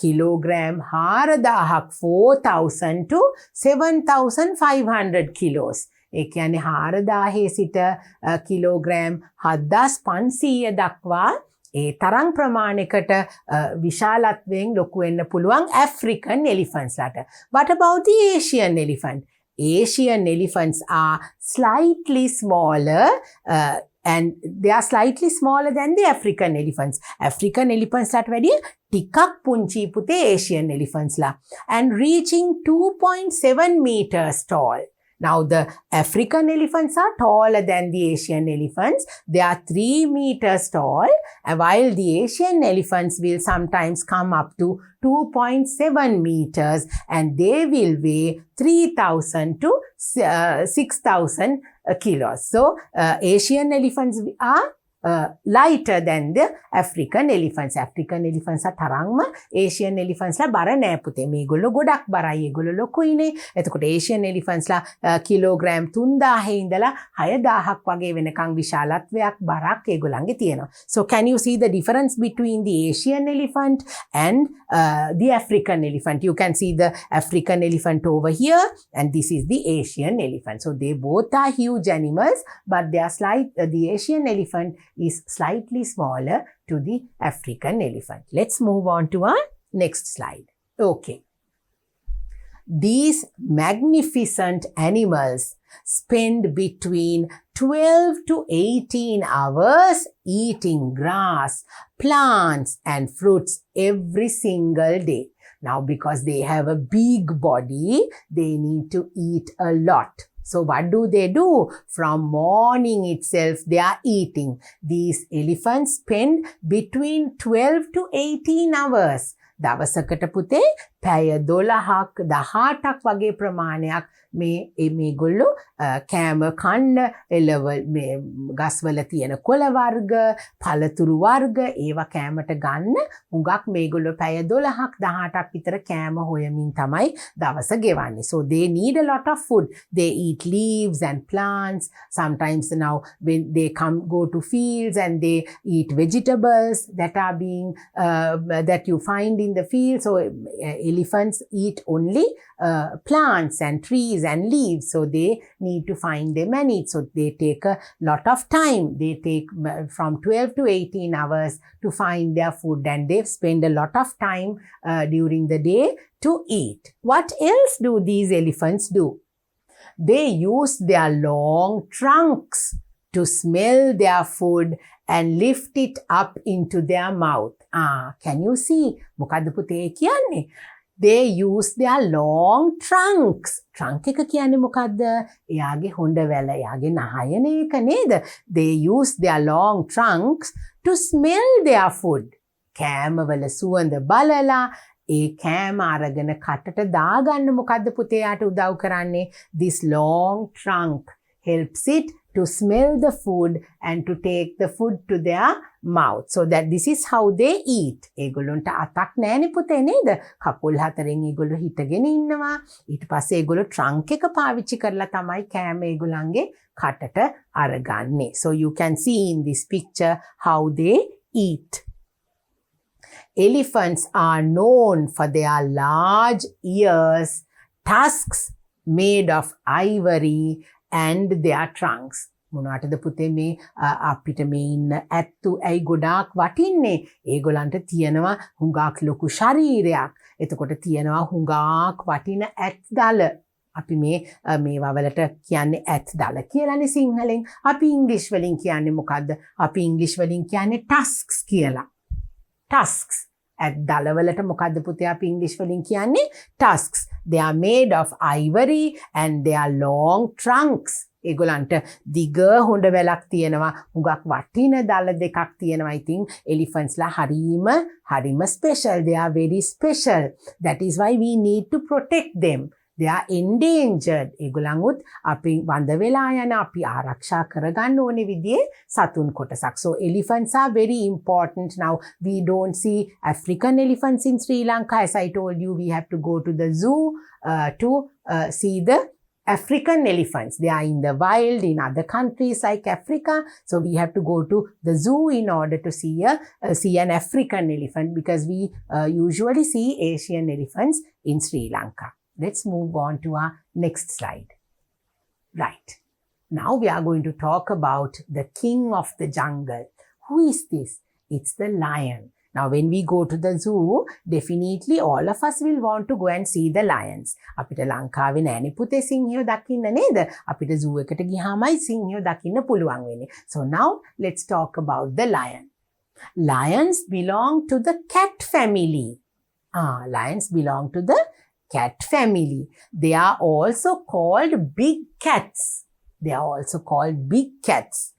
kilogram 4,000 to 7,500 kilos. ඒ කියන්නේ 4,000 සිට කිලෝග්‍රෑම් 7,500 දක්වා ඒ තරම් ප්‍රමාණයකට විශාලත්වයෙන් ලොකු වෙන්න පුළුවන් African elephants ලාට. What about the Asian elephant? Asian elephants are slightly smaller and they are slightly smaller than the African elephants. African elephants ලාට වැඩිය ටිකක් පුංචි පුතේ Asian elephants ලා and reaching 2.7 meters tall. Now the African elephants are taller than the Asian elephants. They are 3 meters tall, while the Asian elephants will sometimes come up to 2.7 meters and they will weigh 3,000 to 6,000 kilos. So Asian elephants are lighter than the African elephants. African elephants are තරම්ම Asian elephants ලා බර නෑ පුතේ. මේගොල්ලෝ ගොඩක් බරයි. ඒගොල්ලෝ ලොකුයිනේ. එතකොට Asian elephants ලා කිලෝග්‍රෑම් 3,000 ඉඳලා 6,000ක් වගේ වෙනකන් විශාලත්වයක් බරක් ඒගොල්ලන්ගේ තියෙනවා. So can you see the difference between the Asian elephant and the African elephant? You can see the African elephant over here and this is the Asian elephant. So they both are huge animals, but they are the Asian elephant is slightly smaller to the African elephant. Let's move on to our next slide. Okay. These magnificent animals spend between 12 to 18 hours eating grass, plants and fruits every single day. Now, because they have a big body, they need to eat a lot. So what do? From morning itself, they are eating. These elephants spend between 12 to 18 hours. දවසකට පුතේ පැය 12ක් 18ක් වගේ ප්‍රමාණයක් මේගොල්ලෝ කෑම කන්න එළවල් මේ ගස්වල තියෙන කොළ වර්ග පළතුරු වර්ග ඒවා කෑමට ගන්න හුඟක් මේගොල්ලෝ පැය 12ක් 18ක් විතර කෑම හොයමින් තමයි දවස ගෙවන්නේ. So they need a lot of food. They eat leaves and plants. Sometimes now when they go to fields and they eat vegetables that are being that you find in the field. So elephants eat only plants and trees and leaves. So they need to find them and eat. So they take a lot of time. They take from 12 to 18 hours to find their food and they spend a lot of time during the day to eat. What else do these elephants do? They use their long trunks to smell their food and lift it up into their mouth. Can you see? මොකද්ද පුතේ කියන්නේ? They use their long trunks. Trunk එක කියන්නේ මොකද්ද? එයාගේ හොඬ වැල, එයාගේ නහයන එක නේද? They use their long trunks to smell their food. කෑමවල සුවඳ බලලා ඒ කෑම අරගෙන කටට දාගන්න මොකද්ද පුතේ යාට උදව් කරන්නේ? This long trunk helps it to smell the food and to take the food to their mouth. So that this is how they eat. ඒගොල්ලන්ට අතක් නෑනේ පුතේ නේද? කකුල් හතරෙන් ඒගොල්ලෝ හිටගෙන ඉන්නවා. ඊට පස්සේ ඒගොල්ලෝ trunk එක පාවිච්චි කරලා තමයි කෑම ඒගොල්ලන්ගේ කටට අරගන්නේ. So you can see in this picture how they eat. Elephants are known for their large ears, tusks made of ivory and their trunks. මොනවටද පුතේ මේ අපිට මේ ඉන්න ඇත්තු ඇයි ගොඩාක් වටින්නේ? ඒගොල්ලන්ට තියෙනවා හුඟක් ලොකු ශරීරයක්. එතකොට තියෙනවා හුඟක් වටින ඇත් දල. අපි මේවා වලට කියන්නේ ඇත් දල කියලානේ සිංහලෙන්. අපි ඉංග්‍රීසි වලින් කියන්නේ මොකද්ද? අපි ඉංග්‍රීසි වලින් කියන්නේ tusks කියලා. Tusks. ඇත් දලවලට මොකද්ද පුතේ අපි ඉංග්‍රීසි වලින් කියන්නේ? Tusks. They are made of ivory and they are long trunks. ඒගොල්ලන්ට දිග හොඬ වැලක් තියෙනවා. හුඟක් වටින දල දෙකක් තියෙනවා. ඉතින් elephants ලා හරිම special. They are very special. That is why we need to protect them. They are endangered. ඒගොල්ලන්වත් අපි වඳ වෙලා යන අපි ආරක්ෂා කරගන්න ඕනේ විදිහේ සතුන් කොටසක්. So elephants are very important. Now we don't see African elephants in Sri Lanka. As I told you, we have to go to the zoo to see the African elephants. They are in the wild in other countries like Africa. So we have to go to the zoo in order to see an African elephant, because we usually see Asian elephants in Sri Lanka. Let's move on to our next slide. Right. Now we are going to talk about the king of the jungle. Who is this? It's the lion. Now, when we go to the zoo, definitely all of us will want to go and see the lions. අපිට ලංකාවේ නෑනේ පුතේ සිංහයෝ දකින්න නේද? අපිට zoo එකට ගියාමයි සිංහයෝ දකින්න පුළුවන් වෙන්නේ. So now let's talk about the lion. Lions belong to the cat family. Lions belong to the cat family. They are also called big cats. They are also called big cats.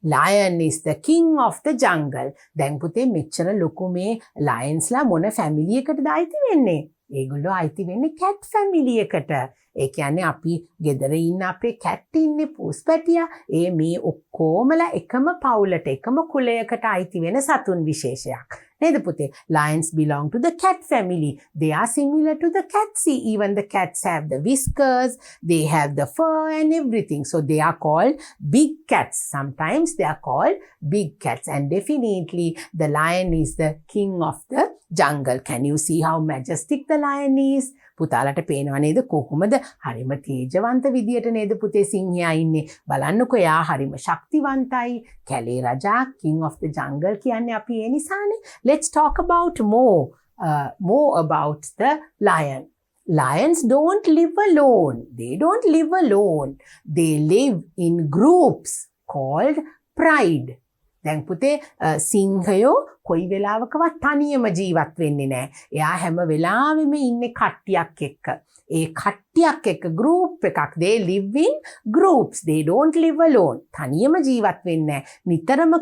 Lion is the king of the jungle. දැන් පුතේ මෙච්චර ලොකු මේ lionsලා මොන family එකටද අයිති වෙන්නේ? ඒගොල්ලෝ අයිති වෙන්නේ cat family එකට. ඒ කියන්නේ අපි ගෙදර ඉන්න අපේ cat ඉන්නේ පූස්පැටියා. ඒ මේ ඔක්කොමලා එකම පවුලට එකම කුලයකට අයිති වෙන සතුන් විශේෂයක්. නේද පුතේ? Lions belong to the cat family. They are similar to the cats. Even the cats have the whiskers, they have the fur and everything. So they are called big cats. Sometimes they are called big cats. And definitely the lion is the king of the jungle. Can you see how majestic the lion is? පුතාලට පේනවා නේද කොහොමද හරිම තේජවන්ත විදියට නේද පුතේ සිංහයා ඉන්නේ බලන්නකෝ එයා හරිම ශක්තිවන්තයි කැලේ රජා king of the jungle කියන්නේ අපි ඒ නිසානේ. Let's talk about more about the lion. Lions don't live alone. They don't live alone. They live in groups called pride. දැන් පුතේ සිංහයෝ කොයි වෙලාවකවත් තනියම ජීවත් වෙන්නේ නැහැ. එයා හැම වෙලාවෙම ඉන්නේ කට්ටියක් එක්ක. ඒ කට්ටියක් එක්ක group එකක්. They live in groups. They don't live alone. තනියම ජීවත් වෙන්නේ නැහැ. නිතරම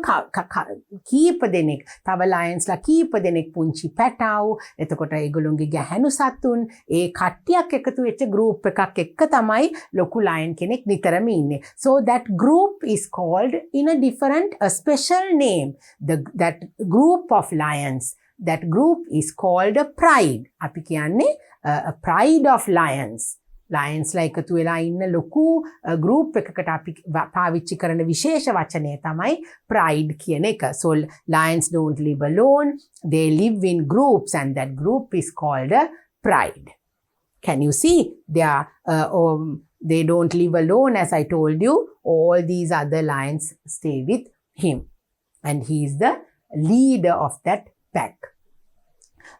කීප දෙනෙක්, තව lionsලා කීප දෙනෙක් පුංචි පැටව්, එතකොට ඒගොල්ලොන්ගේ ගැහැණු සතුන්, ඒ කට්ටියක් එකතු වෙච්ච group එකක් එක්ක තමයි ලොකු lion කෙනෙක් නිතරම ඉන්නේ. So that group is called in a different, a special name. That group of lions, that group is called a pride. අපි කියන්නේ a pride of lions. Lionsලා එකතු වෙලා ඉන්න ලොකු group එකකට අපි පාවිච්චි කරන විශේෂ වචනය තමයි pride කියන එක. So lions don't live alone. They live in groups, and that group is called a pride. Can you see? They don't live alone, as I told you. All these other lions stay with him, and he is the leader of that pack.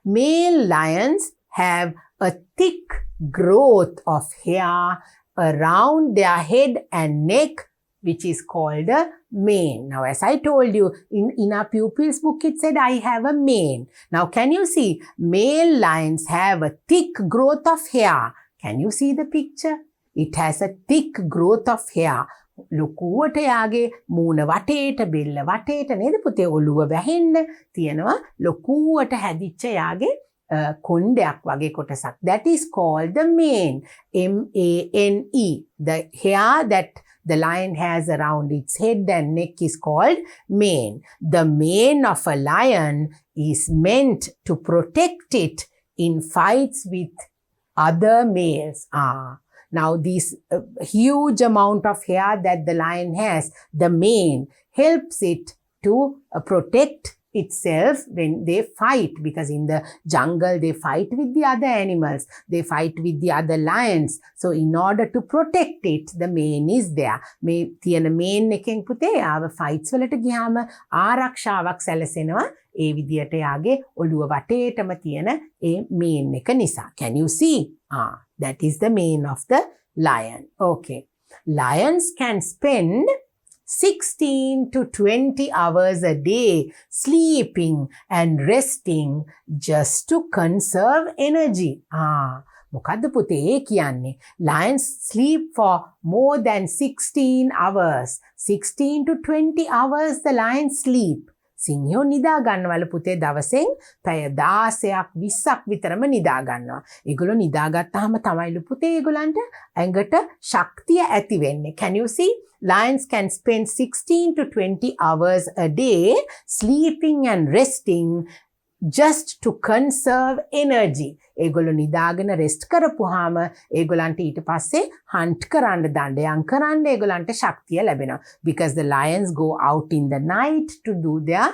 Male lions have a thick growth of hair around their head and neck, which is called a mane. Now, as I told you, in our pupils book, it said, I have a mane. Now, can you see? Male lions have a thick growth of hair. Can you see the picture? It has a thick growth of hair. ලොකුවට යාගේ මූණ වටේට බෙල්ල වටේට නේද පුතේ ඔළුව වැහෙන්න තියෙනවා ලොකුවට හැදිච්ච යාගේ කොණ්ඩයක් වගේ කොටසක්. That is called the mane. M-A-N-E. The hair that the lion has around its head and neck is called mane. The mane of a lion is meant to protect it in fights with other males. Now, this huge amount of hair that the lion has, the mane, helps it to protect itself when they fight, because in the jungle they fight with the other animals, they fight with the other lions. So in order to protect it, the mane is there. මේ තියෙන mane එකෙන් පුතේ ආව fights වලට ගියාම ආරක්ෂාවක් සැලසෙනවා ඒ විදියට යාගේ ඔළුව වටේටම තියෙන ඒ mane එක නිසා. Can you see? That is the mane of the lion. Okay. Lions can spend 16 to 20 hours a day sleeping and resting just to conserve energy. මොකද්ද පුතේ ඒ කියන්නේ? Lions sleep for more than 16 hours. 16 to 20 hours the lions sleep. සිංහයෝ නිදා ගන්නවලු පුතේ දවසෙන් පැය 16ක් 20ක් විතරම නිදා ගන්නවා. ඒගොල්ලෝ නිදා ගත්තාම තමයිලු පුතේ ඒගොල්ලන්ට ඇඟට ශක්තිය ඇති වෙන්නේ. Can you see? Lions can spend 16 to 20 hours a day sleeping and resting just to conserve energy. ඒගොල්ලෝ නිදාගෙන රෙස්ට් කරපුවාම ඒගොල්ලන්ට ඊට පස්සේ hunt කරන්න දඩයම් කරන්න ඒගොල්ලන්ට ශක්තිය ලැබෙනවා. Because the lions go out in the night to do their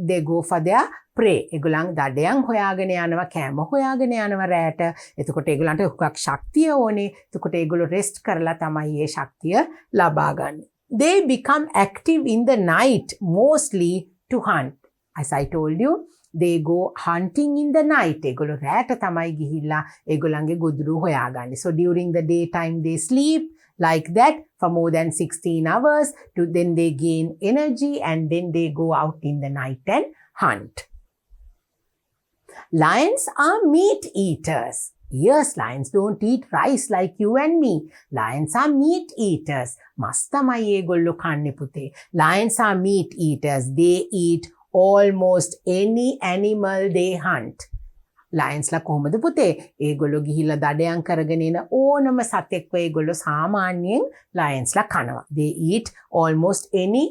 they go for their prey. ඒගොල්ලන් දඩයම් හොයාගෙන යනවා, කෑම හොයාගෙන යනවා රැට. එතකොට ඒගොල්ලන්ට හුඟක් ශක්තිය ඕනේ. එතකොට ඒගොල්ලෝ රෙස්ට් කරලා තමයි මේ ශක්තිය ලබා ගන්න. They become active in the night mostly to hunt. As I told you, they go hunting in the night. ඒගොල්ලෝ රැට තමයි ගිහිල්ලා ඒගොල්ලන්ගේ ගොදුරු හොයාගන්නේ. So during the daytime they sleep like that for more than 16 hours to then they gain energy and then they go out in the night and hunt. Lions are meat eaters. Yes, lions don't eat rice like you and me. Lions are meat eaters. මස් තමයි ඒගොල්ලෝ කන්නේ පුතේ. Lions are meat eaters. They eat almost any animal they hunt. Lionsලා කොහොමද පුතේ? ඒගොල්ලෝ ගිහිල්ලා දඩයම් කරගෙන එන ඕනම සතෙක්ව ඒගොල්ලෝ සාමාන්‍යයෙන් lionsලා කනවා. They eat almost any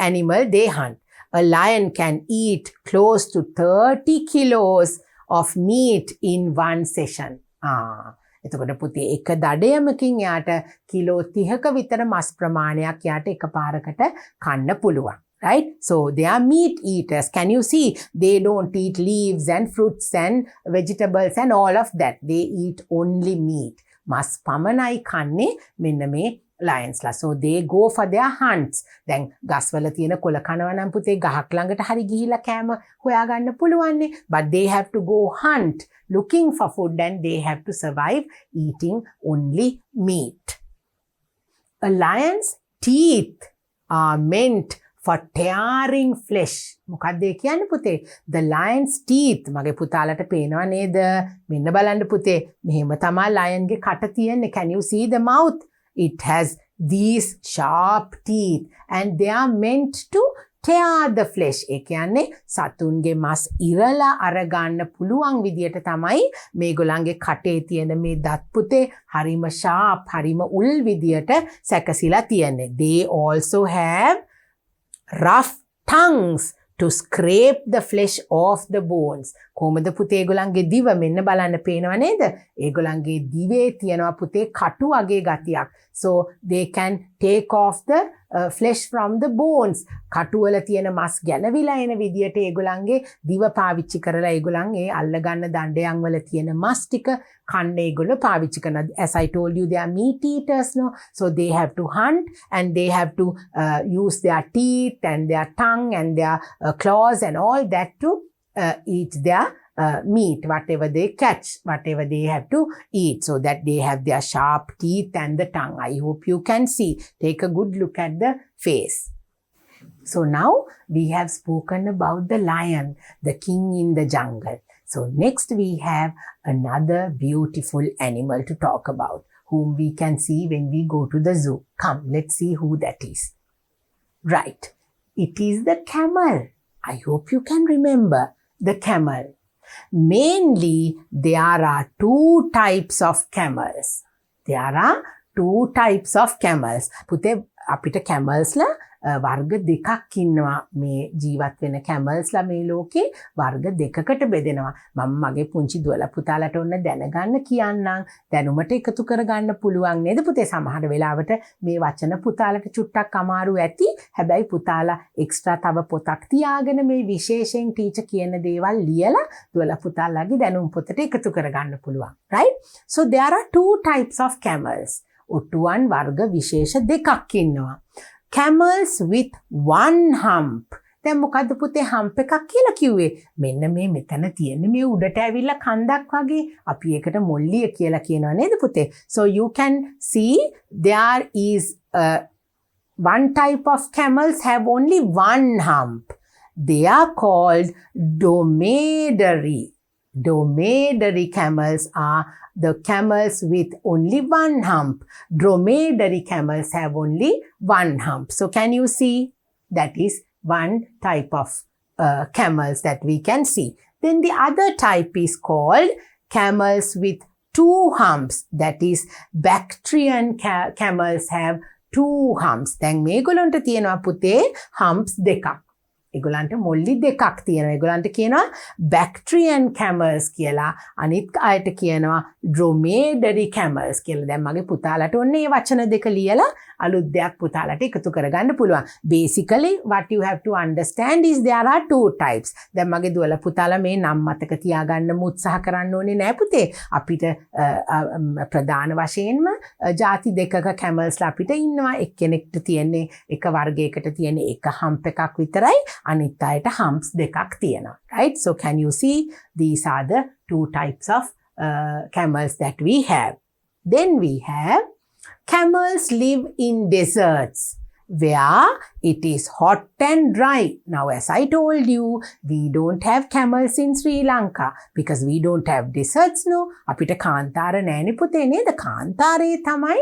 animal they hunt. A lion can eat close to 30 kilos of meat in one session. එතකොට පුතේ එක දඩයමකින් යාට කිලෝ 30ක විතර මස් ප්‍රමාණයක් යාට එකපාරකට කන්න පුළුවන්. Right? So they are meat eaters. Can you see? They don't eat leaves and fruits and vegetables and all of that. They eat only meat. මස් පමණයි කන්නේ මෙන්න මේ lionsලා. So they go for their hunts. දැන් ගස්වල තියෙන කොළ කනවා නම් පුතේ ගහක් ළඟට හරි ගිහිල්ලා කෑම හොයාගන්න පුළුවන්නේ. But they have to go hunt looking for food and they have to survive eating only meat. A lion's teeth are meant for tearing flesh. මොකක්ද ඒ කියන්නේ පුතේ? The lion's teeth. මගේ පුතාලට පේනව නේද? මෙන්න බලන්න පුතේ. මෙහෙම තමයි lion ගේ කට තියෙන්නේ. Can you see the mouth? It has these sharp teeth and they are meant to tear the flesh. ඒ කියන්නේ සතුන්ගේ මස් ඉරලා අරගන්න පුළුවන් විදියට තමයි මේගොල්ලන්ගේ කටේ තියෙන මේ දත් පුතේ හරිම sharp, හරිම උල් විදියට සැකසීලා තියෙන්නේ. They also have rough tongues to scrape the flesh off the bones. කොහොමද පුතේ ඒගොල්ලන්ගේ දිව මෙන්න බලන්න පේනව නේද? ඒගොල්ලන්ගේ දිවේ තියෙනවා පුතේ කටු වගේ ගතියක්. So they can take off the flesh from the bones. කටු වල තියෙන මස් ගැලවිලා එන විදියට ඒගොල්ලන්ගේ දිව පාවිච්චි කරලා ඒගොල්ලන් ඒ අල්ල ගන්න දණ්ඩයන් වල තියෙන මස් ටික කන්න ඒගොල්ලෝ පාවිච්චි කරනවා. As I told you, they are meat eaters, no? So they have to hunt and they have to use their teeth and their tongue and their claws and all that to eat their meat, whatever they catch, whatever they have to eat, so that they have their sharp teeth and the tongue. I hope you can see. Take a good look at the face. So now we have spoken about the lion, the king in the jungle. So next we have another beautiful animal to talk about, whom we can see when we go to the zoo. Come, let's see who that is. Right, it is the camel. I hope you can remember the camel. Mainly, there are two types of camels. There are two types of camels. පුතේ අපිට camelsලා වර්ග දෙකක් ඉන්නවා. මේ ජීවත් වෙන camelsලා මේ ලෝකේ වර්ග දෙකකට බෙදෙනවා. මම මගේ පුංචි දුවලා පුතාලට ඔන්න දැනගන්න කියන්නම්. දැනුමට එකතු කරගන්න පුළුවන් නේද පුතේ? සමහර වෙලාවට මේ වචන පුතාලට චුට්ටක් අමාරු ඇති. හැබැයි පුතාලා එක්ස්ට්‍රා තව පොතක් තියාගෙන මේ විශේෂයෙන් ටීචර් කියන දේවල් ලියලා දුවලා පුතාලාගේ දැනුම් පොතට එකතු කරගන්න පුළුවන්. Right? So there are two types of camels. ඔට්ටුවන් වර්ග විශේෂ දෙකක් ඉන්නවා. Camels with one hump. දැන් මොකද්ද පුතේ hump එකක් කියලා කිව්වේ? මෙන්න මේ මෙතන තියෙන මේ උඩට ඇවිල්ලා කන්දක් වගේ අපි ඒකට මොල්ලිය කියලා කියනවා නේද පුතේ? So you can see there is one type of camels have only one hump. They are called dromedary. Dromedary camels are the camels with only one hump. Dromedary camels have only one hump. So can you see? That is one type of camels that we can see. Then the other type is called camels with two humps. That is Bactrian camels have two humps. දැන් මේගොල්ලන්ට තියෙනවා පුතේ humps දෙකක්. ඒගොල්ලන්ට මොල්ලි දෙකක් තියෙනවා. ඒගොල්ලන්ට කියනවා Bactrian camels කියලා. අනිත් අයට කියනවා Dromedary camels කියලා. දැන් මගේ පුතාලට ඔන්න මේ වචන දෙක ලියලා අලුත් දෙයක් පුතාලට එකතු කරගන්න පුළුවන්. Basically what you have to understand is there are two types. දැන් මගේ දුවලා පුතාලා මේ නම් මතක තියාගන්න උත්සාහ කරන්න ඕනේ නෑ පුතේ. අපිට ප්‍රධාන වශයෙන්ම ಜಾති දෙකක camelsලා අපිට ඉන්නවා. එක්කෙනෙක්ට තියෙන්නේ එක වර්ගයකට තියෙන එක hump එකක් විතරයි. අනිත් අයට humps දෙකක් තියෙනවා. Right? So can you see these are the two types of camels that we have. Then we have camels live in deserts where it is hot and dry. Now, as I told you, we don't have camels in Sri Lanka because we don't have deserts, no. අපිට කාන්තාර නෑනේ පුතේ නේද? කාන්තාරේ තමයි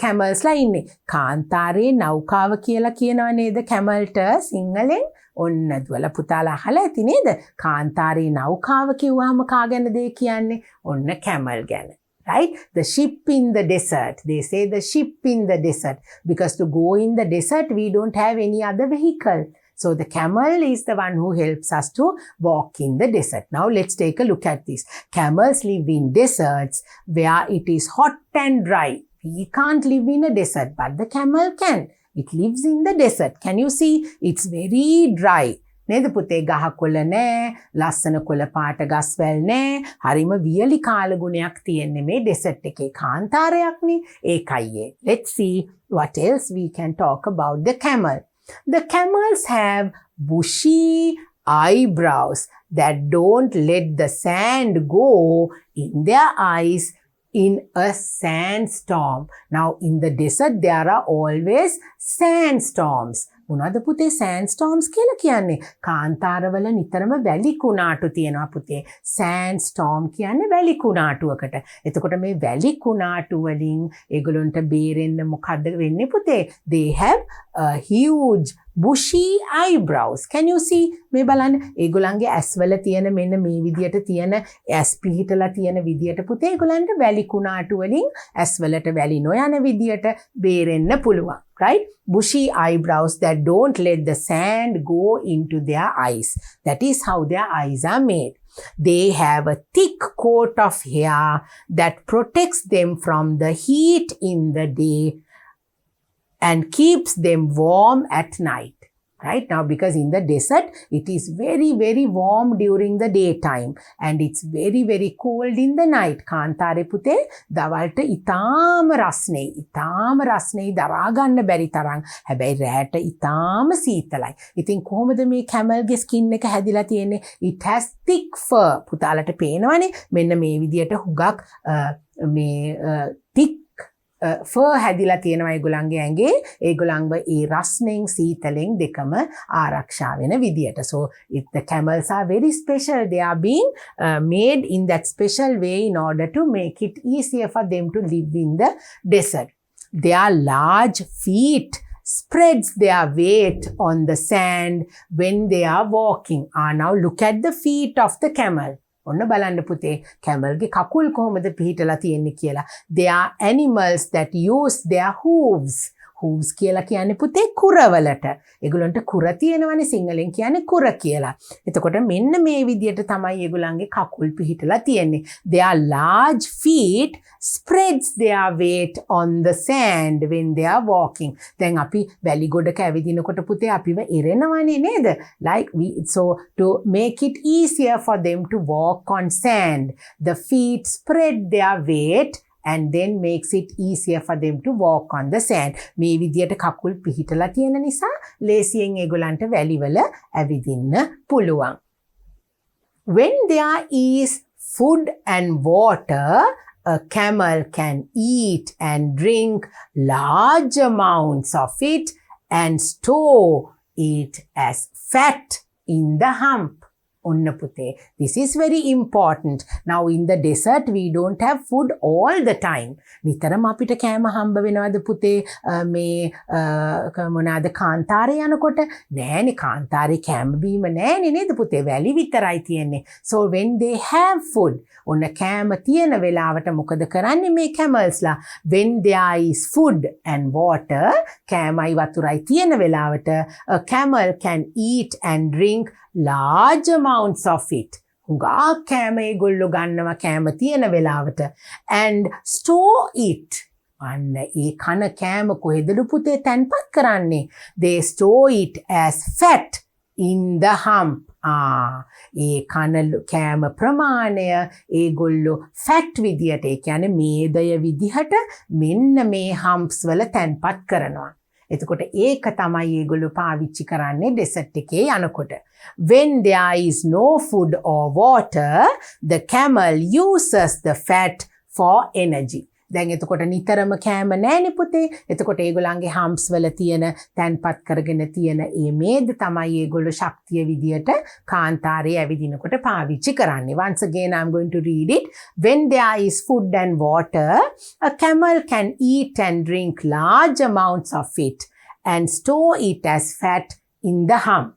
camelsලා ඉන්නේ. කාන්තාරේ නෞකාව කියලා කියනවා නේද camelට සිංහලෙන්? ඔන්න දුවලා පුතාලා අහලා ඇති නේද? කාන්තාරේ නෞකාව කිව්වහම කා ගැනද කියන්නේ? ඔන්න camel ගැන. Right? The ship in the desert. They say the ship in the desert because to go in the desert, we don't have any other vehicle. So the camel is the one who helps us to walk in the desert. Now let's take a look at this. Camels live in deserts where it is hot and dry. We can't live in a desert, but the camel can. It lives in the desert. Can you see? It's very dry. නේද පුතේ ගහකොළ නෑ ලස්සන කොළ පාට ගස්වැල් නෑ හරිම වියලි කාලගුණයක් තියෙන්නේ මේ ඩෙසර්ට් එකේ කාන්තාරයක්නේ ඒකයි let's see what else we can talk about the camels have bushy eyebrows that don't let the sand go in their eyes in a sandstorm. Now in the desert there are always sandstorms. මොනවද පුතේ sandstorms කියලා කියන්නේ? කාන්තාරවල නිතරම වැලි කුණාටු තියෙනවා පුතේ. sandstorm කියන්නේ වැලි කුණාටුවකට. එතකොට මේ වැලි කුණාටු වලින් ඒගොල්ලන්ට බේරෙන්න මොකද්ද වෙන්නේ පුතේ? They have a huge bushy eyebrows. Can you see? මේ බලන්න ඒගොල්ලන්ගේ ඇස්වල තියෙන මෙන්න මේ විදියට තියෙන ඇස් පිහිටලා තියෙන විදියට පුතේ ඒගොල්ලන්ට වැලි කුණාටු වලින් ඇස්වලට වැලි නොයන විදියට බේරෙන්න පුළුවන්. Right? Bushy eyebrows that don't let the sand go into their eyes. That is how their eyes are made. They have a thick coat of hair that protects them from the heat in the day and keeps them warm at night. Right now, because in the desert, it is very, very warm during the daytime and it's very, very cold in the night. කාන්තාරේ පුතේ දවල්ට ඉතාම රස්නේ දරා ගන්න බැරි තරම්. හැබැයි රැට ඉතාම සීතලයි. ඉතින් කොහොමද මේ කැමල්ගේ ස්කින් එක හැදිලා තියෙන්නේ? It has thick fur. පුතාලට පේනවනේ මෙන්න මේ විදියට හුඟක් මේ thick fur හැදිලා තියෙනවා ඒගොල්ලන්ගේ ඇඟේ ඒගොල්ලන්ව ඒ රස්නෙන් සීතලෙන් දෙකම ආරක්ෂා වෙන විදියට. So the camels are very special. They are being made in that special way in order to make it easier for them to live in the desert. Their large feet spreads their weight on the sand when they are walking. Now look at the feet of the camel. ඔන්න බලන්න පුතේ කැමල්ගේ කකුල් කොහොමද පිහිටලා තියෙන්නේ කියලා. They are animals that use their hooves. hooves කියලා කියන්නේ පුතේ කුරවලට. ඒගොල්ලන්ට කුර තියෙනවනේ සිංහලෙන් කියන්නේ කුර කියලා. එතකොට මෙන්න මේ විදියට තමයි ඒගොල්ලන්ගේ කකුල් පිහිටලා තියෙන්නේ. Their large feet spreads their weight on the sand when they are walking. දැන් අපි වැලි ගොඩක ඇවිදිනකොට පුතේ අපිව එරෙනවනේ නේද? Like so to make it easier for them to walk on sand, the feet spread their weight and then makes it easier for them to walk on the sand. මේ විදියට කකුල් පිහිටලා තියෙන නිසා ලේසියෙන් ඒගොල්ලන්ට වැලිවල ඇවිදින්න පුළුවන්. When there is food and water, a camel can eat and drink large amounts of it and store it as fat in the hump. ඔන්න පුතේ. This is very important. Now in the desert we don't have food all the time. නිතරම අපිට කෑම හම්බ වෙනවද පුතේ මේ මොනවාද කාන්තාරේ යනකොට? නෑනේ කාන්තාරේ කෑම බීම නෑනේ නේද පුතේ? වැලි විතරයි තියෙන්නේ. So when they have food, ඔන්න කෑම තියෙන වෙලාවට මොකද කරන්නේ මේ camelsලා? When there is food and water, කෑමයි වතුරයි තියෙන වෙලාවට a camel can eat and drink large amounts of it. හුඟා කෑම ඒගොල්ලෝ ගන්නවා කෑම තියෙන වෙලාවට and store it. අන්න ඒ කන කෑම කොහෙදලු පුතේ තැන්පත් කරන්නේ? They store it as fat in the hump. ඒ කන කෑම ප්‍රමාණය ඒගොල්ලෝ ෆැට් විදියට ඒ කියන්නේ මේදය විදිහට මෙන්න මේ හම්ප්ස් වල තැන්පත් කරනවා. එතකොට ඒක තමයි ඒගොල්ලෝ පාවිච්චි කරන්නේ ඩෙසර්ට් එකේ යනකොට. When there is no food or water, the camel uses the fat for energy. දැන් එතකොට නිතරම කෑම නෑනේ පුතේ. එතකොට ඒගොල්ලන්ගේ හම්ප්ස් වල තියෙන තැන්පත් කරගෙන තියෙන ඒ මේද තමයි ඒගොල්ලෝ ශක්තිය විදියට කාන්තාරේ ඇවිදිනකොට පාවිච්චි කරන්නේ. Once again I'm going to read it. When there is food and water, a camel can eat and drink large amounts of it and store it as fat in the hump.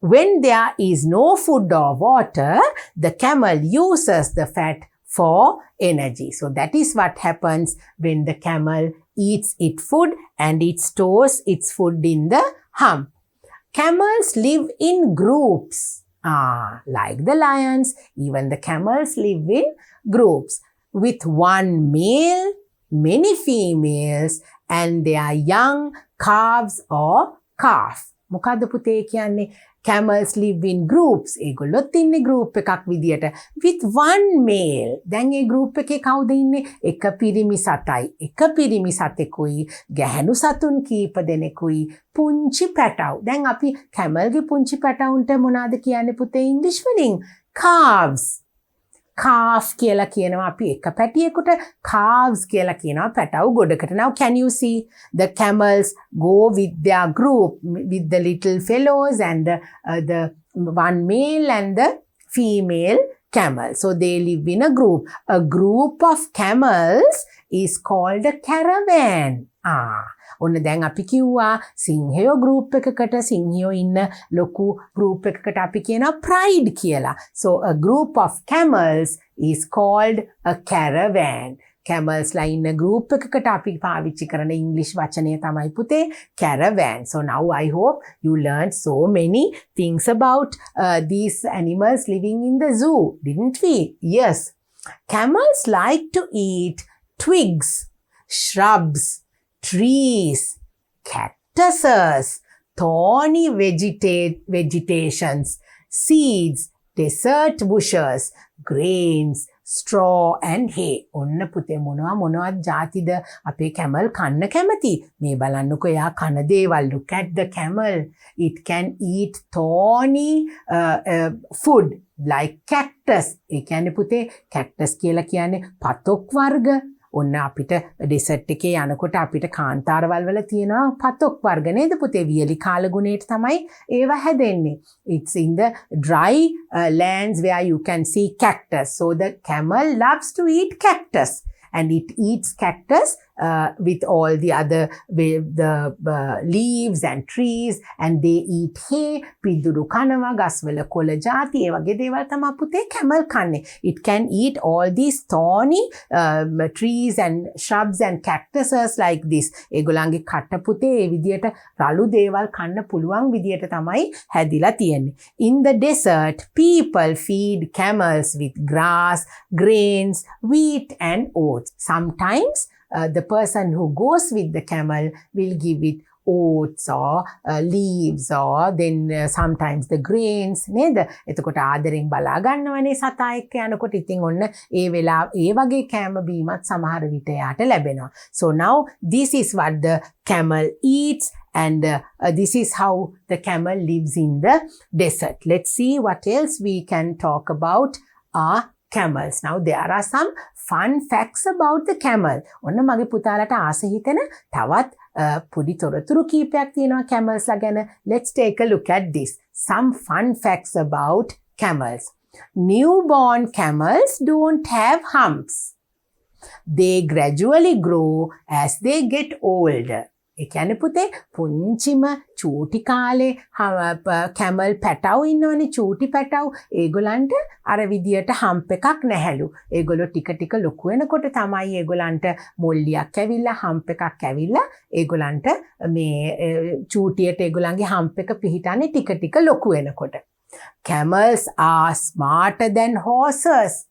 When there is no food or water, the camel uses the fat for energy. So that is what happens when the camel eats its food and it stores its food in the hump. Camels live in groups. Like the lions, even the camels live in groups with one male, many females and their young calves or calf. මොකද්ද පුතේ කියන්නේ? Camels live in groups. ඒගොල්ලොත් ඉන්නේ group එකක් විදියට with one male. දැන් ඒ group එකේ කවුද ඉන්නේ? එක පිරිමි සතයි. එක පිරිමි සතෙකුයි ගැහැණු සතුන් කීප දෙනෙකුයි පුංචි පැටව්. දැන් අපි කැමල්ගේ පුංචි පැටවුන්ට මොනවාද කියන්නේ පුතේ ඉංග්‍රීසි වලින්? Calves. Calf කියලා කියනවා අපි එක පැටියෙකුට calves කියලා කියනවා පැටව් ගොඩකට. Now can you see the camels go with their group with the little fellows and the one male and the female camel. So they live in a group. A group of camels is called a caravan. ඔන්න දැන් අපි කිව්වා සිංහයෝ group එකකට සිංහයෝ ඉන්න ලොකු group එකකට අපි කියනවා pride කියලා. So a group of camels is called a caravan. Camels ලා ඉන්න group එකකට අපි පාවිච්චි කරන English වචනය තමයි පුතේ caravan. So now I hope you learned so many things about these animals living in the zoo, didn't we? Yes. Camels like to eat twigs, shrubs, trees, cactuses, thorny vegetations, seeds, desert bushes, grains, straw and hay. ඔන්න පුතේ මොනවද ජාතිද අපේ camel කන්න කැමති? මේ බලන්නකෝ එයා කන දේවල්. Look at the camel. It can eat thorny food like cactus. ඒ කියන්නේ පුතේ cactus කියලා කියන්නේ පතොක් වර්ග. ඔන්න අපිට ඩෙසර්ට් එකේ යනකොට අපිට කාන්තාරවල් වල තියෙනවා පතොක් වර්ග නේද පුතේ? වියලි කාලගුණයට තමයි ඒවා හැදෙන්නේ. It's in the dry lands where you can see cactus. So the camel loves to eat cactus and it eats cactus with all the other leaves and trees and they eat hay. පිදුරු කනවා, ගස්වල කොළ ಜಾති, ඒ වගේ දේවල් තමයි පුතේ camel කන්නේ. It can eat all these thorny trees and shrubs and cactuses like this. ඒගොල්ලන්ගේ කට පුතේ ඒ විදියට රළු දේවල් කන්න පුළුවන් විදියට තමයි හැදිලා තියෙන්නේ. In the desert, people feed camels with grass, grains, wheat and oats. Sometimes the person who goes with the camel will give it oats or leaves or then sometimes the grains නේද? එතකොට ආදරෙන් බලා ගන්නවනේ සතා එක්ක යනකොට. ඉතින් ඔන්න ඒ වෙලාව ඒ වගේ කෑම බීමත් සමහර විට යාට ලැබෙනවා. So now this is what the camel eats and this is how the camel lives in the desert. Let's see what else we can talk about camels. Now there are some fun facts about the camel. ඔන්න මගේ පුතාලට ආස හිතෙන තවත් පොඩි තොරතුරු කීපයක් තියෙනවා camels ලා ගැන. Let's take a look at this. some fun facts about camels. Newborn camels don't have humps. They gradually grow as they get older. ඒ කියන්නේ පුතේ පුංචිම චූටි කාලේ කැමල් පැටව් ඉන්නවනේ චූටි පැටව් ඒගොල්ලන්ට අර විදියට හම්ප් එකක් නැහැලු. ඒගොල්ලෝ ටික ටික ලොකු වෙනකොට තමයි ඒගොල්ලන්ට මොල්ලියක් ඇවිල්ලා හම්ප් එකක් ඇවිල්ලා ඒගොල්ලන්ට මේ චූටියට ඒගොල්ලන්ගේ හම්ප් එක පිහිටන්නේ ටික ටික ලොකු වෙනකොට. Camels are smarter than horses.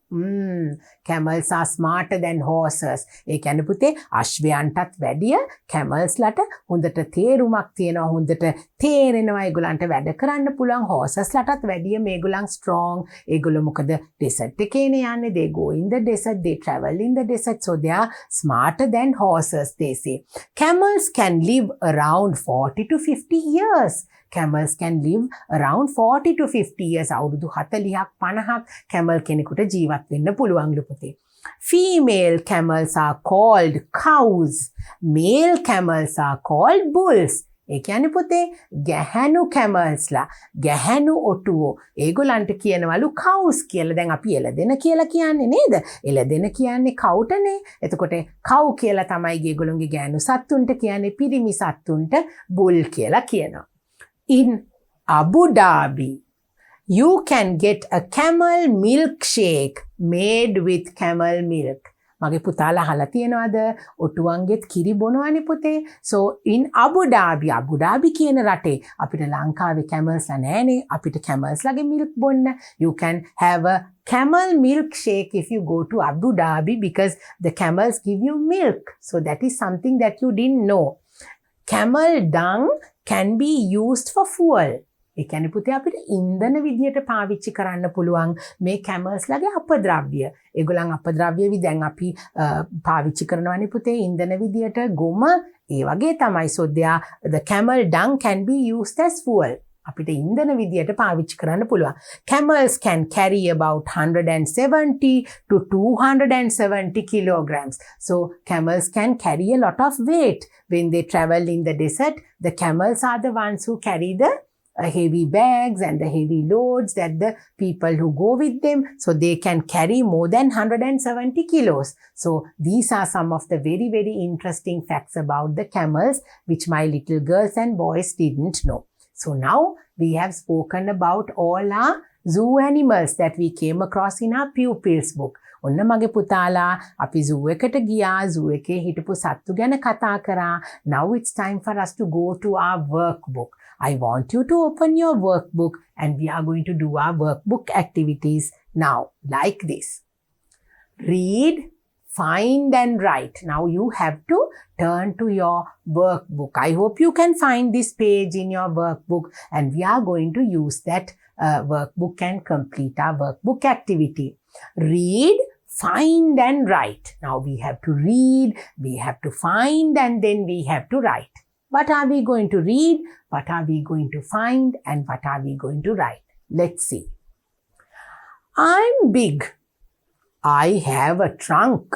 Camels are smarter than horses. ඒ කියන්නේ පුතේ අශ්වයන්ටත් වැඩිය camels ලට හොඳට තේරුමක් තියෙනවා හොඳට තේරෙනවා ඒගොල්ලන්ට වැඩ කරන්න පුළුවන් horses ලටත් වැඩිය මේගොල්ලන් strong. ඒගොල්ලෝ මොකද desert එකේනේ යන්නේ. They go in the desert, they travel in the desert, so they are smarter than horses, they say. Camels can live around 40 to 50 years. Camels can live around 40 to 50 years. අවුරුදු 40ක් 50ක් camel කෙනෙකුට ජීවත් වෙන්න පුළුවන්ලු පුතේ. Female camels are called cows. Male camels are called bulls. ඒ කියන්නේ පුතේ ගැහැණු camels ලා ගැහැණු ඔටුවෝ ඒගොල්ලන්ට කියනවලු cows කියලා. දැන් අපි එළදෙන කියලා කියන්නේ නේද? එළදෙන කියන්නේ කවුටනේ. එතකොට cow කියලා තමයි ඒගොල්ලන්ගේ ගැහැණු සත්තුන්ට කියන්නේ. පිරිමි සත්තුන්ට bull කියලා කියනවා. In Abu Dhabi, you can get a camel milkshake made with camel milk. මගේ පුතාලා අහලා තියෙනවද ඔටුවන්ගෙත් කිරි බොනවනේ පුතේ. So in Abu Dhabi කියන රටේ අපිට ලංකාවේ camels නැහැනේ. අපිට camels ලගේ milk බොන්න. You can have a camel milkshake if you go to Abu Dhabi because the camels give you milk. So that is something that you didn't know. Camel dung can be used for fuel. ඒ කියන්නේ පුතේ අපිට ඉන්ධන විදියට පාවිච්චි කරන්න පුළුවන් මේ camels ලගේ අපද්‍රව්‍ය. ඒගොල්ලන් අපද්‍රව්‍ය දැන් අපි පාවිච්චි කරනවානේ පුතේ ඉන්ධන විදියට ගොම ඒ වගේ තමයි. So the camel dung can be used as fuel. අපිට ඉන්ධන විදියට පාවිච්චි කරන්න පුළුවන්. Camels can carry about 170 to 270 kilograms. So camels can carry a lot of weight. When they travel in the desert, the camels are the ones who carry the heavy bags and the heavy loads that the people who go with them, so they can carry more than 170 kilos. So these are some of the very, very interesting facts about the camels, which my little girls and boys didn't know. So now we have spoken about all our zoo animals that we came across in our pupils book. ඔන්න මගේ පුතාලා අපි zoo එකට ගියා. zoo එකේ හිටපු සත්තු ගැන කතා කරා. Now it's time for us to go to our workbook. I want you to open your workbook and we are going to do our workbook activities now, like this. Read, find and write. Now you have to turn to your workbook. I hope you can find this page in your workbook and we are going to use that workbook and complete our workbook activity. Read, find and write. Now we have to read, we have to find and then we have to write. What are we going to read? What are we going to find? And what are we going to write? Let's see. I'm big. I have a trunk.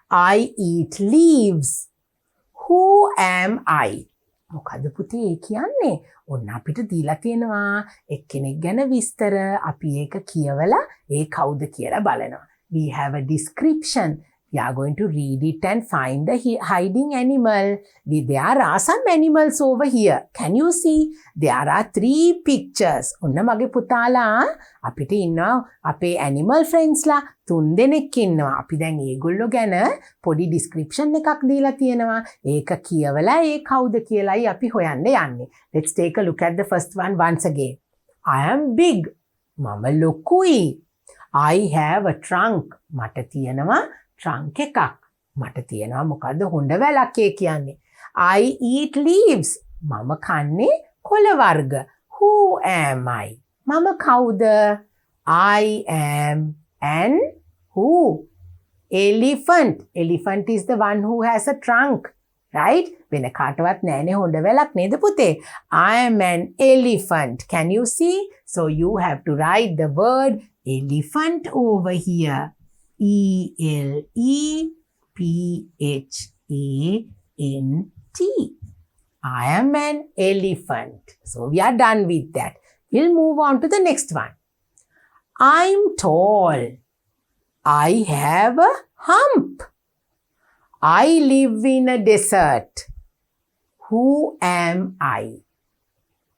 I eat leaves. Who am I? මොකද පුතේ ඒ කියන්නේ? ඔන්න අපිට දීලා තියෙනවා එක්කෙනෙක් ගැන විස්තර. අපි ඒක කියවලා ඒ කවුද කියලා බලනවා. We have a description. We are going to read it and find the hiding animal. There are some animals over here. Can you see? There are 3 pictures. ඔන්න මගේ පුතාලා අපිට ඉන්නවා අපේ animal friends ලා 3 දෙනෙක් ඉන්නවා. අපි දැන් ඒගොල්ලෝ ගැන පොඩි description එකක් දීලා තියෙනවා. ඒක කියවලා ඒ කවුද කියලායි අපි හොයන්න යන්නේ. Let's take a look at the first one once again. I am big. මම ලොකුයි. I have a trunk. මට තියෙනවා trunk එකක්. මට තියෙනවා මොකද්ද හොඬ වැලක් ඒ කියන්නේ. I eat leaves. මම කන්නේ කොළ වර්ග. Who am I? මම කවුද? I am an who? Elephant. Elephant is the one who has a trunk. Right? වෙන කාටවත් නෑනේ හොඬ වැලක් නේද පුතේ? I am an elephant. Can you see? So you have to write the word elephant over here. E-L-E-P-H-A-N-T. I am an elephant. So we are done with that. We'll move on to the next one. I'm tall. I have a hump. I live in a desert. Who am I?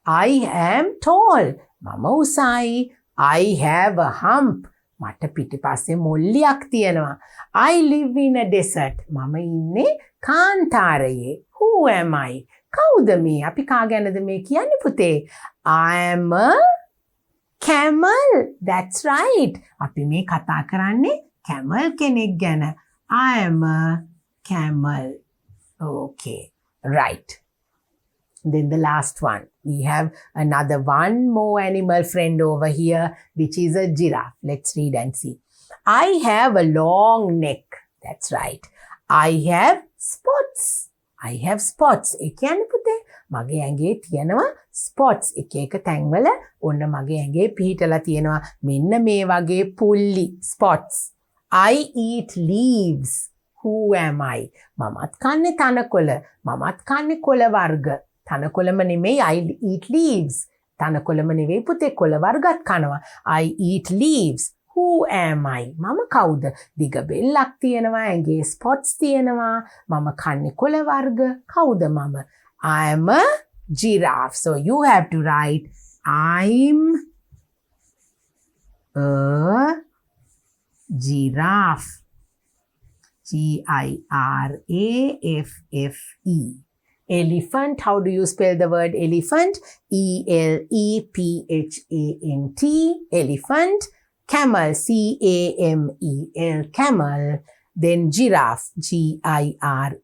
I am tall. මම උසයි. I have a hump. මට පිටිපස්සේ මොල්ලියක් තියෙනවා. I live in a desert. මම ඉන්නේ කාන්තාරයේ. Who am I? කවුද මේ? අපි කා ගැනද මේ කියන්නේ පුතේ? I am a camel. That's right. අපි මේ කතා කරන්නේ camel කෙනෙක් ගැන. I am a camel. Okay. Right. Then the last one. We have another one more animal friend over here, which is a giraffe. Let's read and see. I have a long neck. That's right. I have spots. I have spots. ඒ කියන්නේ පුතේ මගේ ඇඟේ තියෙනවා spots. එක එක තැන්වල ඔන්න මගේ ඇඟේ පිහිටලා තියෙනවා මෙන්න මේ වගේ පුල්ලි spots. I eat leaves. Who am I? මමත් කන්නේ තනකොළ. මමත් කන්නේ කොළ වර්ග. තනකොළම නෙමෙයි I eat leaves. තනකොළම නෙවෙයි පුතේ කොළ වර්ගත් කනවා. I eat leaves. Who am I? මම කවුද? දිග බෙල්ලක් තියෙනවා, ඇඟේ spots තියෙනවා. මම කන්නේ කොළ වර්ග. කවුද මම? I am a giraffe. So you have to write I'm a giraffe. Giraffe. Elephant, how do you spell the word elephant? Elephant. Elephant. Camel, Camel, camel. Then giraffe, Giraffe.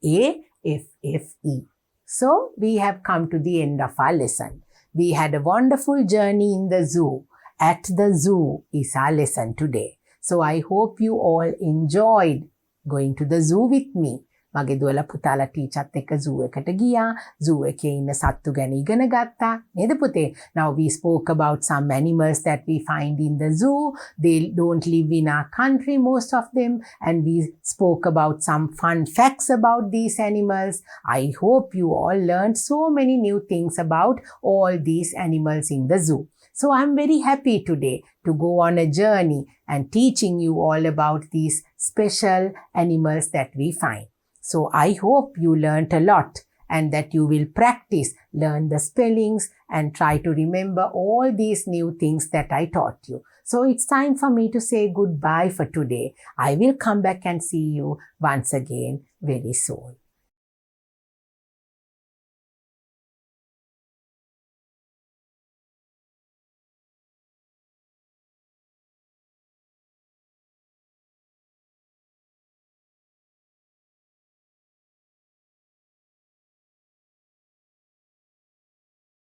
So we have come to the end of our lesson. We had a wonderful journey in the zoo. At the zoo is our lesson today. So I hope you all enjoyed going to the zoo with me. මගේ දුවලා පුතාලා ටීචර්ත් එක්ක zoo එකට ගියා. zoo එකේ ඉන්න සත්තු ගැන ඉගෙන ගත්තා. නේද පුතේ? Now we spoke about some animals that we find in the zoo. They don't live in our country, most of them. And we spoke about some fun facts about these animals. I hope you all learned so many new things about all these animals in the zoo. So I'm very happy today to go on a journey and teaching you all about these special animals that we find. So I hope you learnt a lot and that you will practice, learn the spellings and try to remember all these new things that I taught you. So it's time for me to say goodbye for today. I will come back and see you once again very soon.